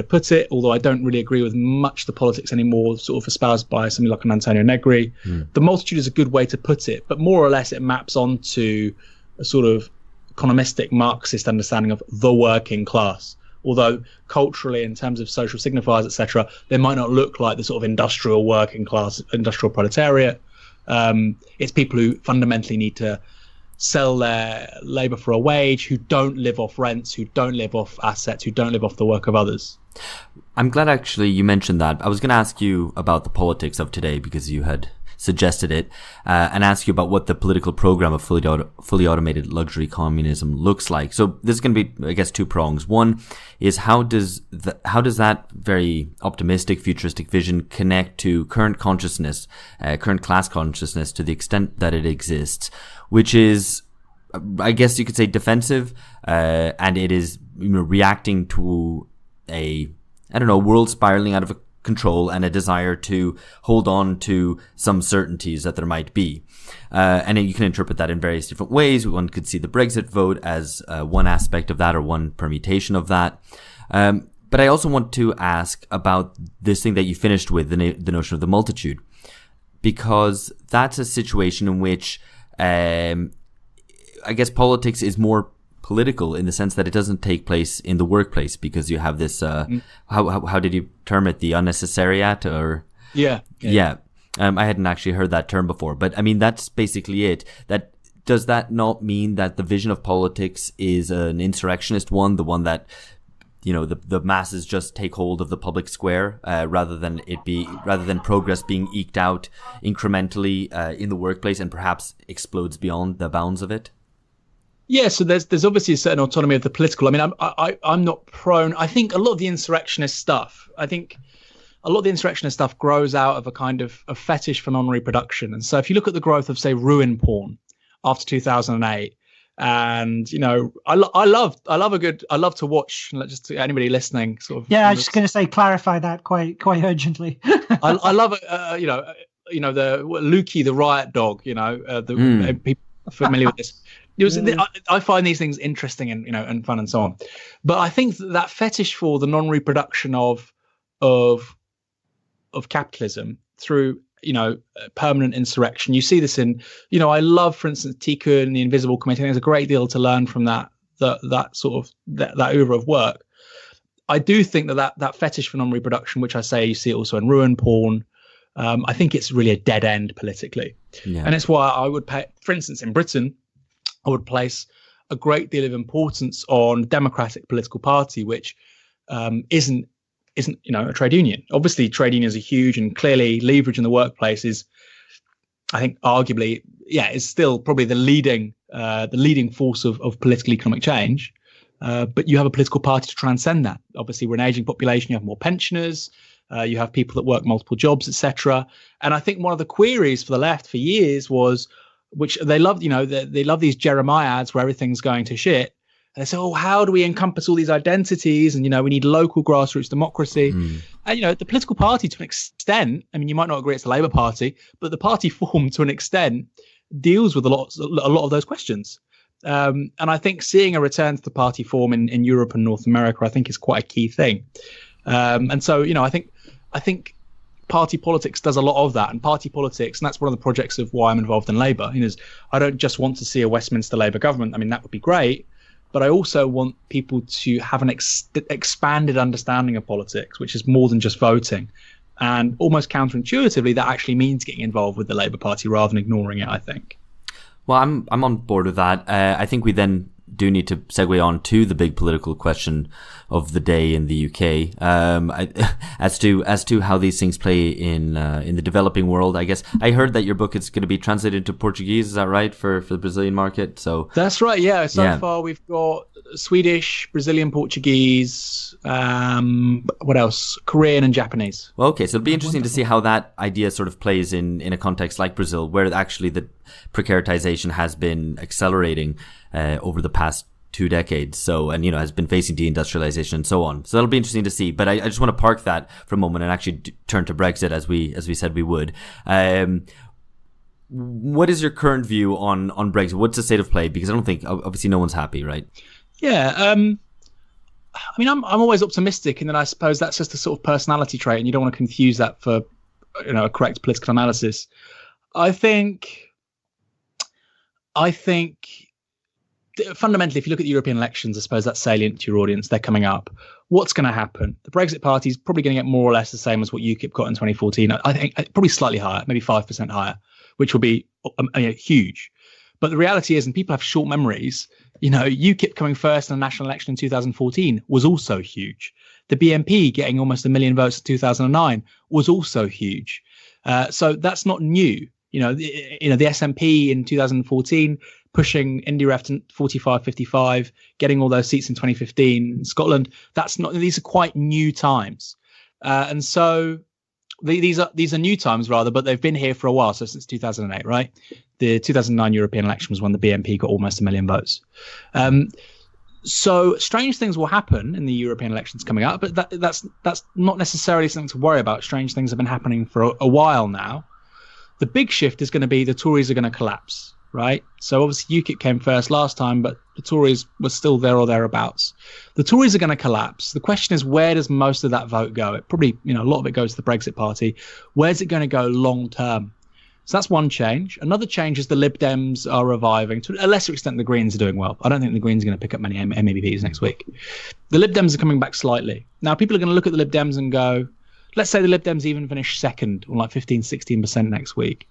put it. Although I don't really agree with much the politics anymore, sort of espoused by somebody like an Antonio Negri. The multitude is a good way to put it, but more or less it maps onto a sort of economistic Marxist understanding of the working class. Although culturally, in terms of social signifiers, etc., they might not look like the sort of industrial working class, industrial proletariat. It's people who fundamentally need to sell their labor for a wage, who don't live off rents, who don't live off assets, who don't live off the work of others. I'm glad actually you mentioned that. I was going to ask you about the politics of today because you had suggested it, and ask you about what the political program of fully automated luxury communism looks like. So this is going to be, I guess, two prongs. One is how does that very optimistic, futuristic vision connect to current consciousness, current class consciousness, to the extent that it exists, which is, I guess you could say, defensive, and it is, reacting to a world spiraling out of control and a desire to hold on to some certainties that there might be. And you can interpret that in various different ways. One could see the Brexit vote as one aspect of that, or one permutation of that. But I also want to ask about this thing that you finished with, the notion of the multitude, because that's a situation in which I guess politics is more political in the sense that it doesn't take place in the workplace, because you have this how did you term it, the unnecessariat, or yeah. I hadn't actually heard that term before, but I mean that's basically it. That does that not mean that the vision of politics is an insurrectionist one, the one that the masses just take hold of the public square, rather than progress being eked out incrementally in the workplace and perhaps explodes beyond the bounds of it? Yeah, so there's obviously a certain autonomy of the political. I mean, I'm not prone. I think a lot of the insurrectionist stuff grows out of a kind of a fetish for non-reproduction. And so if you look at the growth of, say, ruin porn after 2008, and I love to watch. Just to anybody listening, sort of. Yeah, I was just going to say, clarify that quite urgently. I love the Lukey, the riot dog. People are familiar with this. I find these things interesting and fun and so on, but I think that fetish for the non-reproduction of capitalism through permanent insurrection. You see this in I love, for instance, Tikkun and the Invisible Committee. There's a great deal to learn from that sort of that oeuvre of work. I do think that fetish for non-reproduction, which I say you see also in ruin porn, I think it's really a dead end politically, and it's why I would pay, for instance, in Britain, I would place a great deal of importance on democratic political party, which isn't a trade union. Obviously, trade unions are huge, and clearly leverage in the workplace is, I think, arguably, is still probably the leading force of political economic change. But you have a political party to transcend that. Obviously, we're an aging population. You have more pensioners. You have people that work multiple jobs, etc. And I think one of the queries for the left for years was, which they loved, they love these Jeremiah ads where everything's going to shit. And they say, how do we encompass all these identities? And, we need local grassroots democracy. And, the political party, to an extent, I mean, you might not agree it's the Labour Party, but the party form, to an extent, deals with a lot of those questions. And I think seeing a return to the party form in Europe and North America, I think, is quite a key thing. And so, I think party politics does a lot of that, and party politics, and that's one of the projects of why I'm involved in Labour. I don't just want to see a Westminster Labour government. I mean, that would be great, but I also want people to have an expanded understanding of politics, which is more than just voting. And almost counterintuitively, that actually means getting involved with the Labour Party rather than ignoring it, I think. Well, I'm on board with that. I think we then do need to segue on to the big political question of the day in the UK, as to how these things play in the developing world. I guess I heard that your book is going to be translated into Portuguese. Is that right, for the Brazilian market? So that's right. Yeah. So far we've got Swedish, Brazilian, Portuguese, what else? Korean and Japanese. Well, okay. So it'll be interesting to see how that idea sort of plays in a context like Brazil, where actually the precaritization has been accelerating over the past 2 decades. So, and has been facing deindustrialization and so on. So that'll be interesting to see. But I just want to park that for a moment and actually turn to Brexit as we said we would. What is your current view on Brexit? What's the state of play? Because I don't think, obviously, no one's happy, right? Yeah. I mean, I'm always optimistic, and then I suppose that's just a sort of personality trait, and you don't want to confuse that for a correct political analysis. I think fundamentally, if you look at the European elections, I suppose that's salient to your audience. They're coming up. What's going to happen? The Brexit Party is probably going to get more or less the same as what UKIP got in 2014. I think probably slightly higher, maybe 5% higher, which will be huge. But the reality is, and people have short memories, UKIP coming first in a national election in 2014 was also huge. The BNP getting almost 1 million votes in 2009 was also huge. So that's not new. The SNP in 2014 pushing IndyRef to 45, 55, getting all those seats in 2015 in Scotland. These are quite new times. And so these are new times rather, but they've been here for a while. So since 2008, right? The 2009 European election was when the BNP got almost 1 million votes. So strange things will happen in the European elections coming up, but that's not necessarily something to worry about. Strange things have been happening for a while now. The big shift is going to be the Tories are going to collapse, right? So obviously UKIP came first last time, but the Tories were still there or thereabouts. The Tories are going to collapse. The question is, where does most of that vote go? It probably, a lot of it goes to the Brexit Party. Where's it going to go long term? So that's one change. Another change is the Lib Dems are reviving. To a lesser extent, the Greens are doing well. I don't think the Greens are going to pick up many MEPs next week. The Lib Dems are coming back slightly. Now, people are going to look at the Lib Dems and go, let's say the Lib Dems even finish second on like 15, 16% next week.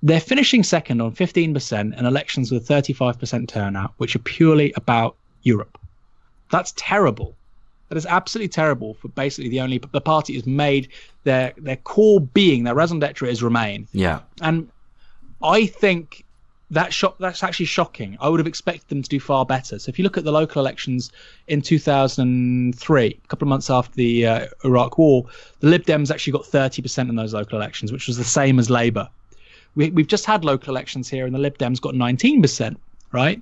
They're finishing second on 15% in elections with 35% turnout, which are purely about Europe. That's terrible. That is absolutely terrible for basically the party has made their core being, their raison d'etre is Remain. Yeah. And I think that's actually shocking. I would have expected them to do far better. So if you look at the local elections in 2003, a couple of months after the Iraq War, the Lib Dems actually got 30% in those local elections, which was the same as Labour. We've just had local elections here, and the Lib Dems got 19%, right?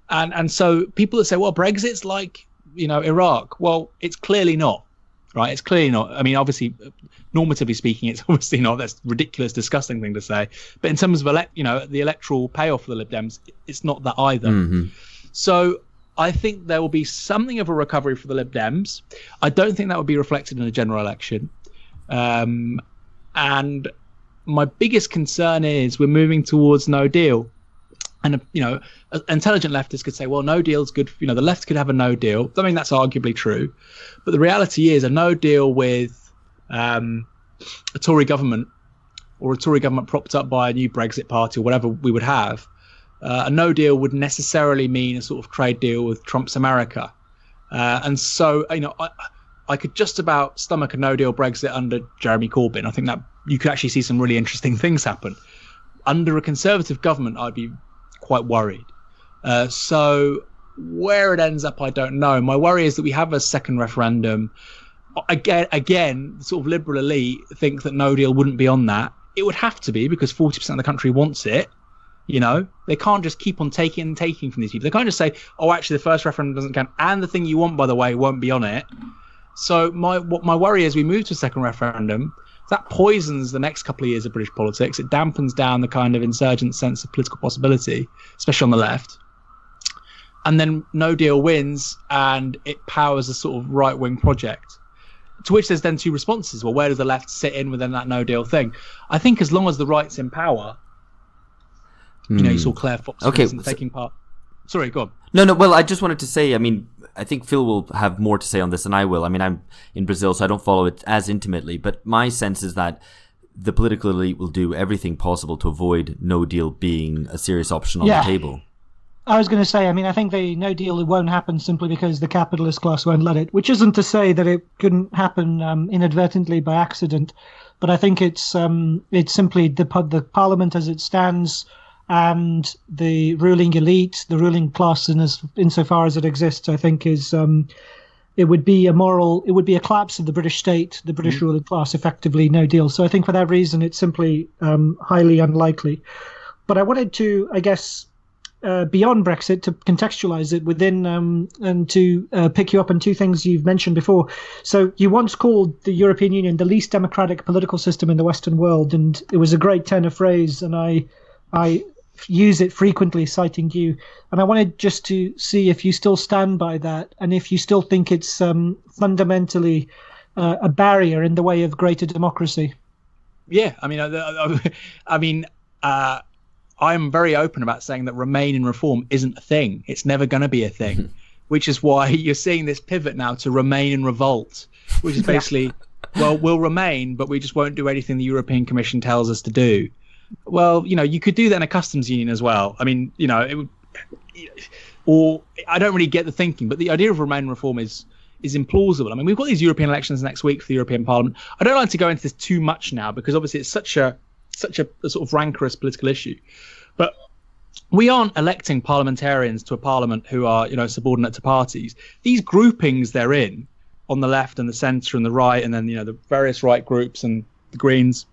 And so people that say, well, Brexit's like, Iraq. Well, it's clearly not, right? It's clearly not. I mean, obviously, normatively speaking, it's obviously not. That's a ridiculous, disgusting thing to say. But in terms of the electoral payoff for the Lib Dems, it's not that either. Mm-hmm. So I think there will be something of a recovery for the Lib Dems. I don't think that would be reflected in a general election. And my biggest concern is we're moving towards no deal. And, intelligent leftists could say, well, no deal's good. The left could have a no deal. I mean, that's arguably true. But the reality is a no deal with a Tory government or a Tory government propped up by a new Brexit party or whatever we would have, a no deal would necessarily mean a sort of trade deal with Trump's America. And so, I could just about stomach a no deal Brexit under Jeremy Corbyn. I think that you could actually see some really interesting things happen. Under a Conservative government, I'd be quite worried. So where it ends up, I don't know. My worry is that we have a second referendum. Again, the sort of liberal elite think that no deal wouldn't be on that. It would have to be because 40% of the country wants it. They can't just keep on taking from these people. They can't just say, oh, actually, the first referendum doesn't count. And the thing you want, by the way, won't be on it. So my worry is we move to a second referendum. That poisons the next couple of years of British politics. It dampens down the kind of insurgent sense of political possibility, especially on the left. And then no deal wins and it powers a sort of right-wing project. To which there's then two responses. Well, where does the left sit in within that no deal thing? I think as long as the right's in power, you saw Claire Fox taking part. Sorry, go on. No. Well, I just wanted to say, I think Phil will have more to say on this than I will. I'm in Brazil, so I don't follow it as intimately. But my sense is that the political elite will do everything possible to avoid no deal being a serious option on the table. I was going to say, I think the no deal won't happen simply because the capitalist class won't let it, which isn't to say that it couldn't happen inadvertently by accident. But I think it's simply the parliament as it stands and the ruling elite, the ruling class insofar as it exists, I think it would be a collapse of the British state, the British ruling class, effectively no deal. So I think for that reason, it's simply highly unlikely. But I wanted to, I guess, beyond Brexit, to contextualize it within and to pick you up on two things you've mentioned before. So you once called the European Union the least democratic political system in the Western world, and it was a great turn of phrase, and I use it frequently, citing you. And I wanted just to see if you still stand by that, and if you still think it's fundamentally a barrier in the way of greater democracy. Yeah, I'm very open about saying that remain in reform isn't a thing. It's never going to be a thing, which is why you're seeing this pivot now to remain in revolt, which is basically, well, we'll remain, but we just won't do anything the European Commission tells us to do. Well, you could do that in a customs union as well. I mean, it would, or I don't really get the thinking, but the idea of remain in reform is implausible. I mean, we've got these European elections next week for the European Parliament. I don't like to go into this too much now because obviously it's such a sort of rancorous political issue. But we aren't electing parliamentarians to a parliament who are, subordinate to parties. These groupings they're in on the left and the centre and the right, and then, the various right groups and the Greens,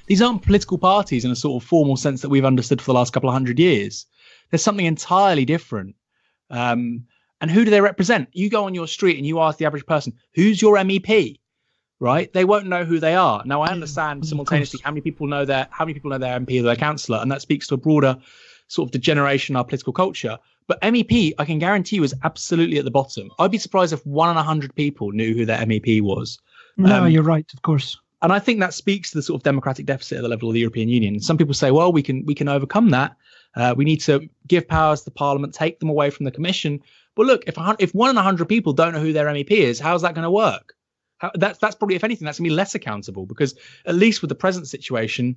these aren't political parties in a sort of formal sense that we've understood for the last couple of hundred years. There's something entirely different. And who do they represent? You go on your street and you ask the average person, who's your MEP? Right? They won't know who they are. Now, I understand simultaneously how many people know their MP or their councillor, and that speaks to a broader sort of degeneration in our political culture. But MEP, I can guarantee you, is absolutely at the bottom. I'd be surprised if 1 in 100 people knew who their MEP was. No, you're right, of course. And I think that speaks to the sort of democratic deficit at the level of the European Union. Some people say, well, we can overcome that. We need to give powers to Parliament, take them away from the Commission. But look, if 1 in 100 people don't know who their MEP is, how's that going to work? That's probably, if anything, that's going to be less accountable, because at least with the present situation,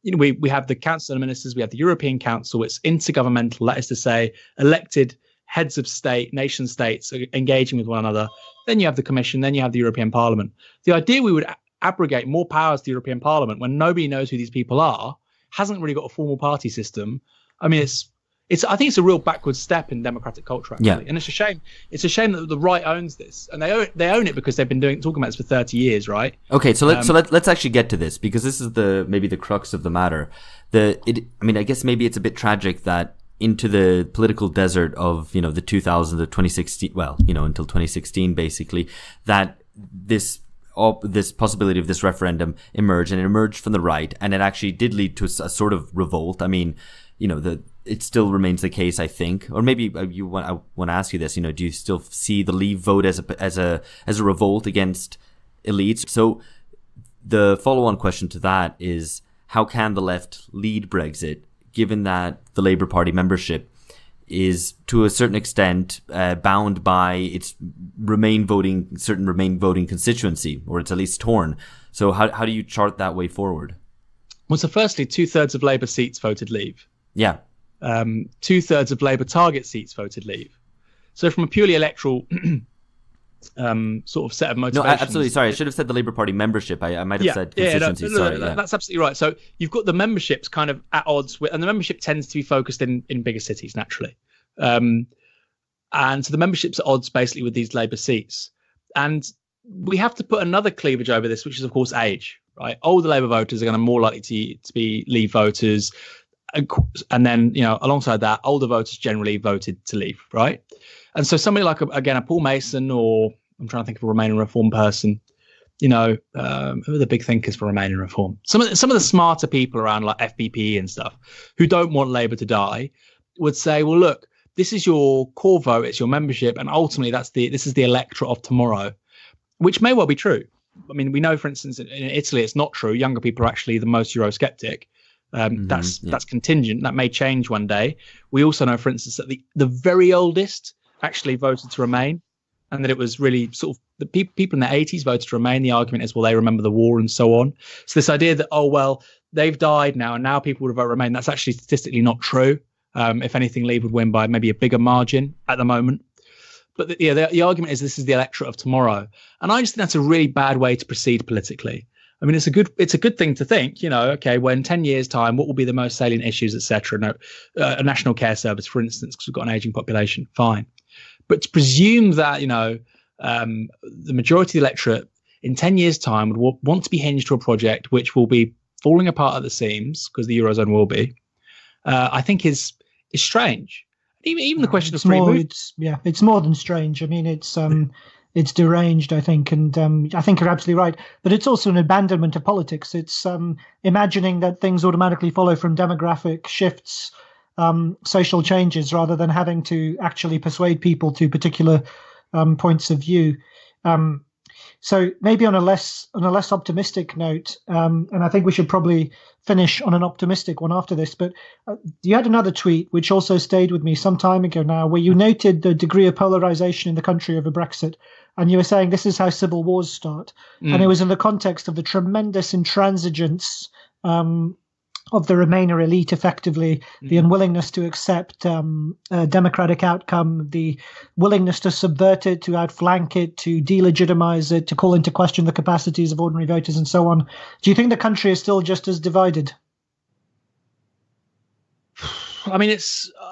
we have the Council of Ministers, we have the European Council. It's intergovernmental, that is to say, elected heads of state, nation states engaging with one another. Then you have the Commission, then you have the European Parliament. The idea we would abrogate more powers to the European Parliament when nobody knows who these people are, hasn't really got a formal party system. I mean, I think it's a real backward step in democratic culture, actually. Yeah. And it's a shame. It's a shame that the right owns this, and they own it because they've been talking about this for 30 years, right? Okay, so let's actually get to this, because this is maybe the crux of the matter. I guess maybe it's a bit tragic that into the political desert of the 2000s to 2016, until 2016 basically, that this possibility of this referendum emerged, and it emerged from the right, and it actually did lead to a sort of revolt. I mean, it still remains the case, I think, or maybe I want to ask you this. Do you still see the Leave vote as a revolt against elites? So the follow-on question to that is, how can the left lead Brexit, given that the Labour Party membership is to a certain extent bound by its Remain voting constituency, or it's at least torn? So how do you chart that way forward? Well, so firstly, 2/3 of Labour seats voted Leave. Yeah. 2/3 of Labour target seats voted Leave. So from a purely electoral sort of set of motivations. No, absolutely. Sorry, I should have said the Labour Party membership. I might have said constituency. That's absolutely right. So you've got the memberships kind of at odds with, and the membership tends to be focused in bigger cities naturally. And so the membership's at odds basically with these Labour seats. And we have to put another cleavage over this, which is of course age, right? Older Labour voters are going to be more likely to be Leave voters. And then, alongside that, older voters generally voted to Leave, right? And so somebody like, a Paul Mason, or I'm trying to think of a Remain and Reform person, who are the big thinkers for Remain and Reform? Some of the smarter people around, like FPP and stuff, who don't want Labour to die, would say, well, look, this is your core vote, it's your membership, and ultimately this is the electorate of tomorrow, which may well be true. I mean, we know, for instance, in Italy, it's not true. Younger people are actually the most Eurosceptic. That's contingent. That may change one day. We also know, for instance, that the very oldest actually voted to Remain, and that it was really sort of the people in their 80s voted to Remain. The argument is, well, they remember the war and so on. So this idea that, oh, well, they've died now, and now people would vote Remain, that's actually statistically not true. If anything, Leave would win by maybe a bigger margin at the moment. But the argument is this is the electorate of tomorrow. And I just think that's a really bad way to proceed politically. I mean, it's a good thing to think, okay, well, in 10 years' time, what will be the most salient issues, et cetera? A national care service, for instance, because we've got an aging population, fine. But to presume that, the majority of the electorate in 10 years' time would want to be hinged to a project which will be falling apart at the seams, because the Eurozone will be, I think is strange. Even the question of free movement. It's more than strange. I mean, it's deranged, I think, and I think you're absolutely right. But it's also an abandonment of politics. It's imagining that things automatically follow from demographic shifts, social changes, rather than having to actually persuade people to particular points of view. So maybe on a less optimistic note, and I think we should probably finish on an optimistic one after this. But you had another tweet which also stayed with me some time ago now, where you noted the degree of polarization in the country over Brexit, and you were saying this is how civil wars start, and it was in the context of the tremendous intransigence of the Remainer elite, effectively, the unwillingness to accept a democratic outcome, the willingness to subvert it, to outflank it, to delegitimize it, to call into question the capacities of ordinary voters, and so on. Do you think the country is still just as divided? I mean,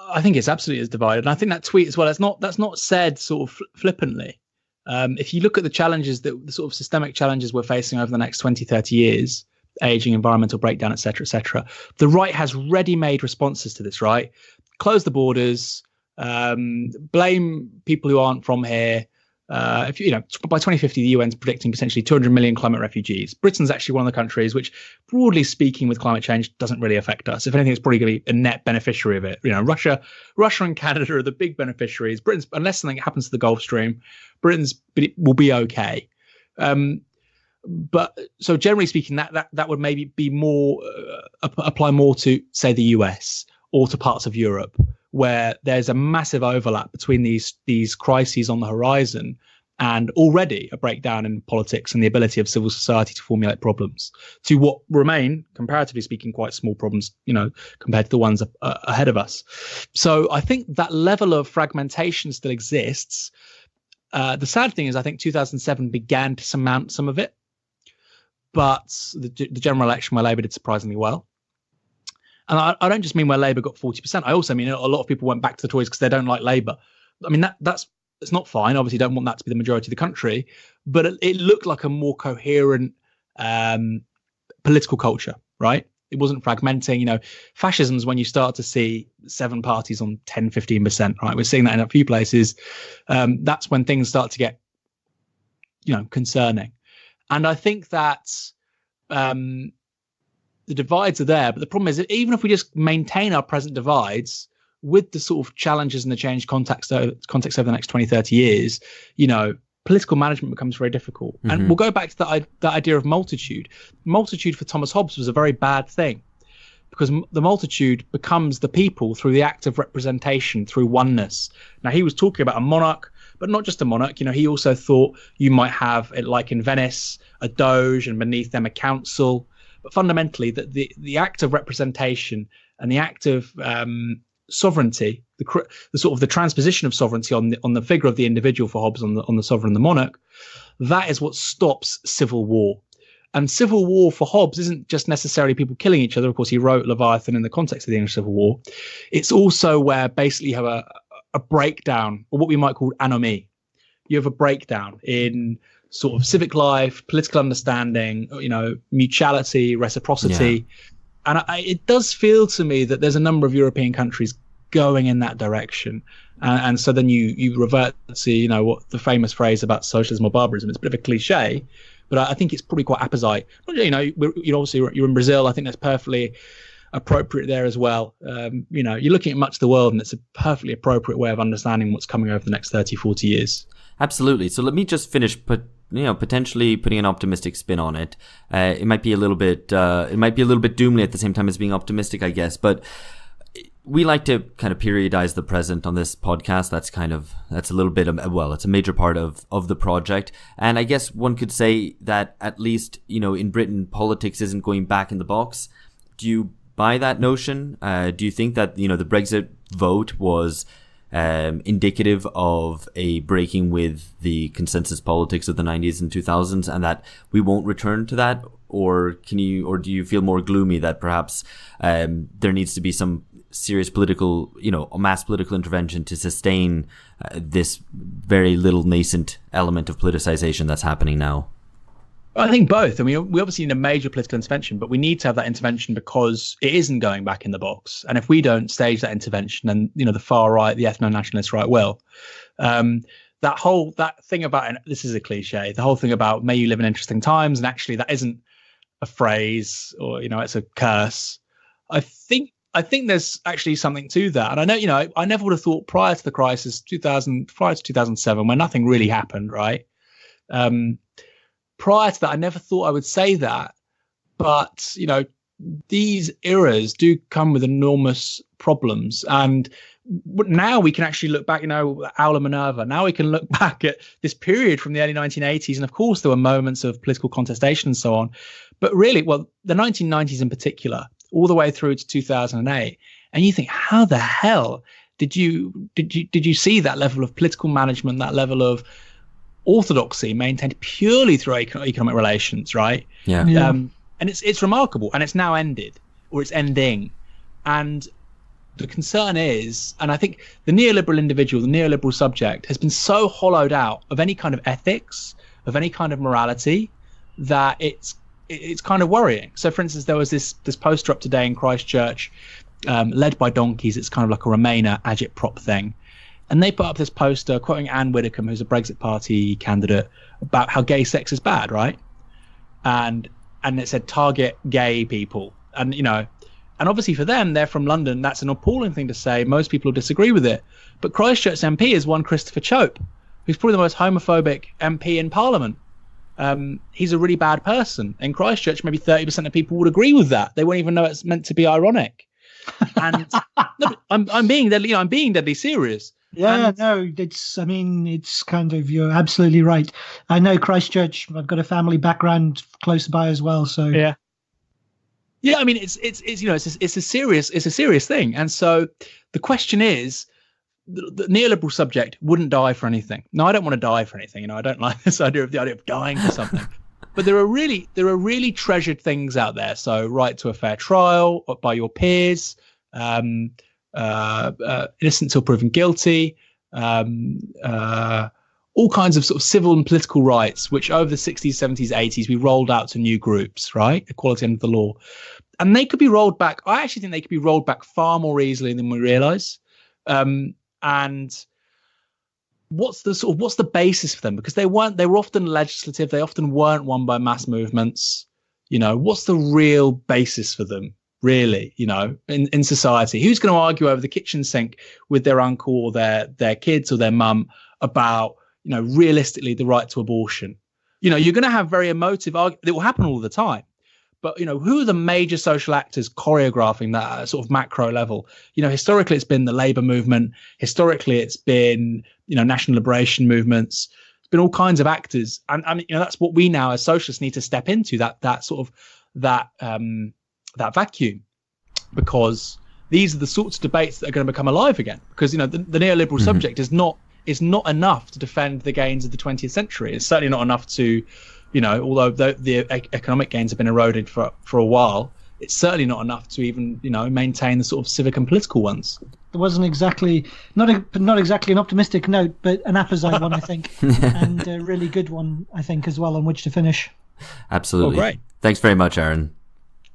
I think it's absolutely as divided. And I think that tweet as well, that's not said sort of flippantly. If you look at the challenges, the sort of systemic challenges we're facing over the next 20, 30 years, aging, environmental breakdown, etc., etc., the right has ready-made responses to this, right? Close the borders, blame people who aren't from here. If by 2050, the UN's predicting potentially 200 million climate refugees. Britain's actually one of the countries which, broadly speaking, with climate change, doesn't really affect us. If anything, it's probably going to be a net beneficiary of it. Russia and Canada are the big beneficiaries. Britain's, unless something happens to the Gulf Stream, it will be okay. But so generally speaking, that would maybe be more apply more to, say, the US or to parts of Europe, where there's a massive overlap between these crises on the horizon and already a breakdown in politics and the ability of civil society to formulate problems to what remain, comparatively speaking, quite small problems, compared to the ones ahead of us. So I think that level of fragmentation still exists. The sad thing is, I think 2007 began to surmount some of it. But the general election where Labour did surprisingly well. And I don't just mean where Labour got 40%. I also mean a lot of people went back to the Tories because they don't like Labour. I mean, it's not fine. Obviously, don't want that to be the majority of the country. But it looked like a more coherent political culture, right? It wasn't fragmenting. Fascism is when you start to see 7 parties on 10, 15%, right? We're seeing that in a few places. That's when things start to get, concerning. And I think that the divides are there. But the problem is that even if we just maintain our present divides with the sort of challenges and the change context over the next 20, 30 years, political management becomes very difficult. Mm-hmm. And we'll go back to that idea of multitude. Multitude for Thomas Hobbes was a very bad thing, because the multitude becomes the people through the act of representation, through oneness. Now, he was talking about a monarch, but not just a monarch. He also thought you might have, like in Venice, a doge, and beneath them a council. But fundamentally, the act of representation and the act of sovereignty, the sort of the transposition of sovereignty on the figure of the individual for Hobbes, on the sovereign, the monarch, that is what stops civil war. And civil war for Hobbes isn't just necessarily people killing each other. Of course, he wrote Leviathan in the context of the English Civil War. It's also where basically you have a breakdown, or what we might call anomie. You have a breakdown in sort of civic life, political understanding, mutuality, reciprocity. Yeah. And it does feel to me that there's a number of European countries going in that direction. And so then you revert to, what the famous phrase about socialism or barbarism. It's a bit of a cliche, but I think it's probably quite apposite. Obviously you're in Brazil. I think that's perfectly appropriate there as well. You're looking at much of the world, and it's a perfectly appropriate way of understanding what's coming over the next 30, 40 years. Absolutely. So let me just finish, potentially putting an optimistic spin on it. It might be a little bit doomly at the same time as being optimistic, I guess. But we like to kind of periodize the present on this podcast. That's a little bit it's a major part of the project. And I guess one could say that at least, in Britain, politics isn't going back in the box. Do you buy that notion? Do you think that, the Brexit vote was indicative of a breaking with the consensus politics of the 90s and 2000s, and that we won't return to that? Or do you feel more gloomy that perhaps there needs to be some serious political, mass political intervention to sustain this very little nascent element of politicization that's happening now? I think both. I mean, we obviously need a major political intervention, but we need to have that intervention because it isn't going back in the box. And if we don't stage that intervention, then, the far right, the ethno-nationalist right will. That thing about, and this is a cliche, the whole thing about may you live in interesting times, and actually that isn't a phrase, or, it's a curse. I think there's actually something to that. And I know, I never would have thought prior to the crisis, prior to 2007, when nothing really happened, right? prior to that, I never thought I would say that. But, you know, these eras do come with enormous problems. And now we can actually look back, you know, Aula Minerva. Now we can look back at this period from the early 1980s. And of course, there were moments of political contestation and so on. But really, well, the 1990s in particular, all the way through to 2008. And you think, how the hell did you see that level of political management, that level of orthodoxy maintained purely through economic relations, right? Yeah. And it's remarkable, and it's now ended, or it's ending. And the concern is, and I think the neoliberal individual, the neoliberal subject, has been so hollowed out of any kind of ethics, of any kind of morality, that it's kind of worrying. So, for instance, there was this poster up today in Christchurch, led by donkeys. It's kind of like a Remainer agitprop thing. And they put up this poster quoting Anne Widdecombe, who's a Brexit Party candidate, about how gay sex is bad, right? And it said target gay people. And, you know, and obviously for them, they're from London. That's an appalling thing to say. Most people disagree with it. But Christchurch MP is one Christopher Chope, who's probably the most homophobic MP in Parliament. He's a really bad person. In Christchurch, maybe 30% of people would agree with that. They won't even know it's meant to be ironic. And no, I'm being deadly serious. Yeah, no, it's kind of, you're absolutely right. I know Christchurch. I've got a family background close by as well. So yeah. I mean, it's you know, it's a serious thing. And so the question is, the neoliberal subject wouldn't die for anything. No, I don't want to die for anything. You know, I don't like the idea of dying for something. But there are really treasured things out there. So right to a fair trial by your peers. Innocent till proven guilty, all kinds of sort of civil and political rights, which over the 60s, 70s, 80s, we rolled out to new groups, right? Equality under the law. And they could be rolled back. I actually think they could be rolled back far more easily than we realize. And what's the basis for them? Because they were often legislative. They often weren't won by mass movements. You know, what's the real basis for them? Really, you know, in society, who's going to argue over the kitchen sink with their uncle or their kids or their mum about, you know, realistically the right to abortion? You know, you're going to have very emotive arguments. It will happen all the time. But, you know, who are the major social actors choreographing that at a sort of macro level? You know, historically, it's been the labor movement. Historically, it's been, you know, national liberation movements. It's been all kinds of actors. And you know, that's what we now as socialists need to step into, that sort of that vacuum, because these are the sorts of debates that are going to become alive again. Because, you know, the neoliberal subject is not enough to defend the gains of the 20th century. It's certainly not enough to, you know, although the economic gains have been eroded for a while, it's certainly not enough to even, you know, maintain the sort of civic and political ones. There wasn't exactly not exactly an optimistic note, but an apposite one, I think, and a really good one, I think, as well, on which to finish. Absolutely. Well, great. Thanks very much, Aaron.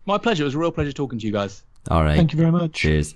My pleasure. It was a real pleasure talking to you guys. All right. Thank you very much. Cheers.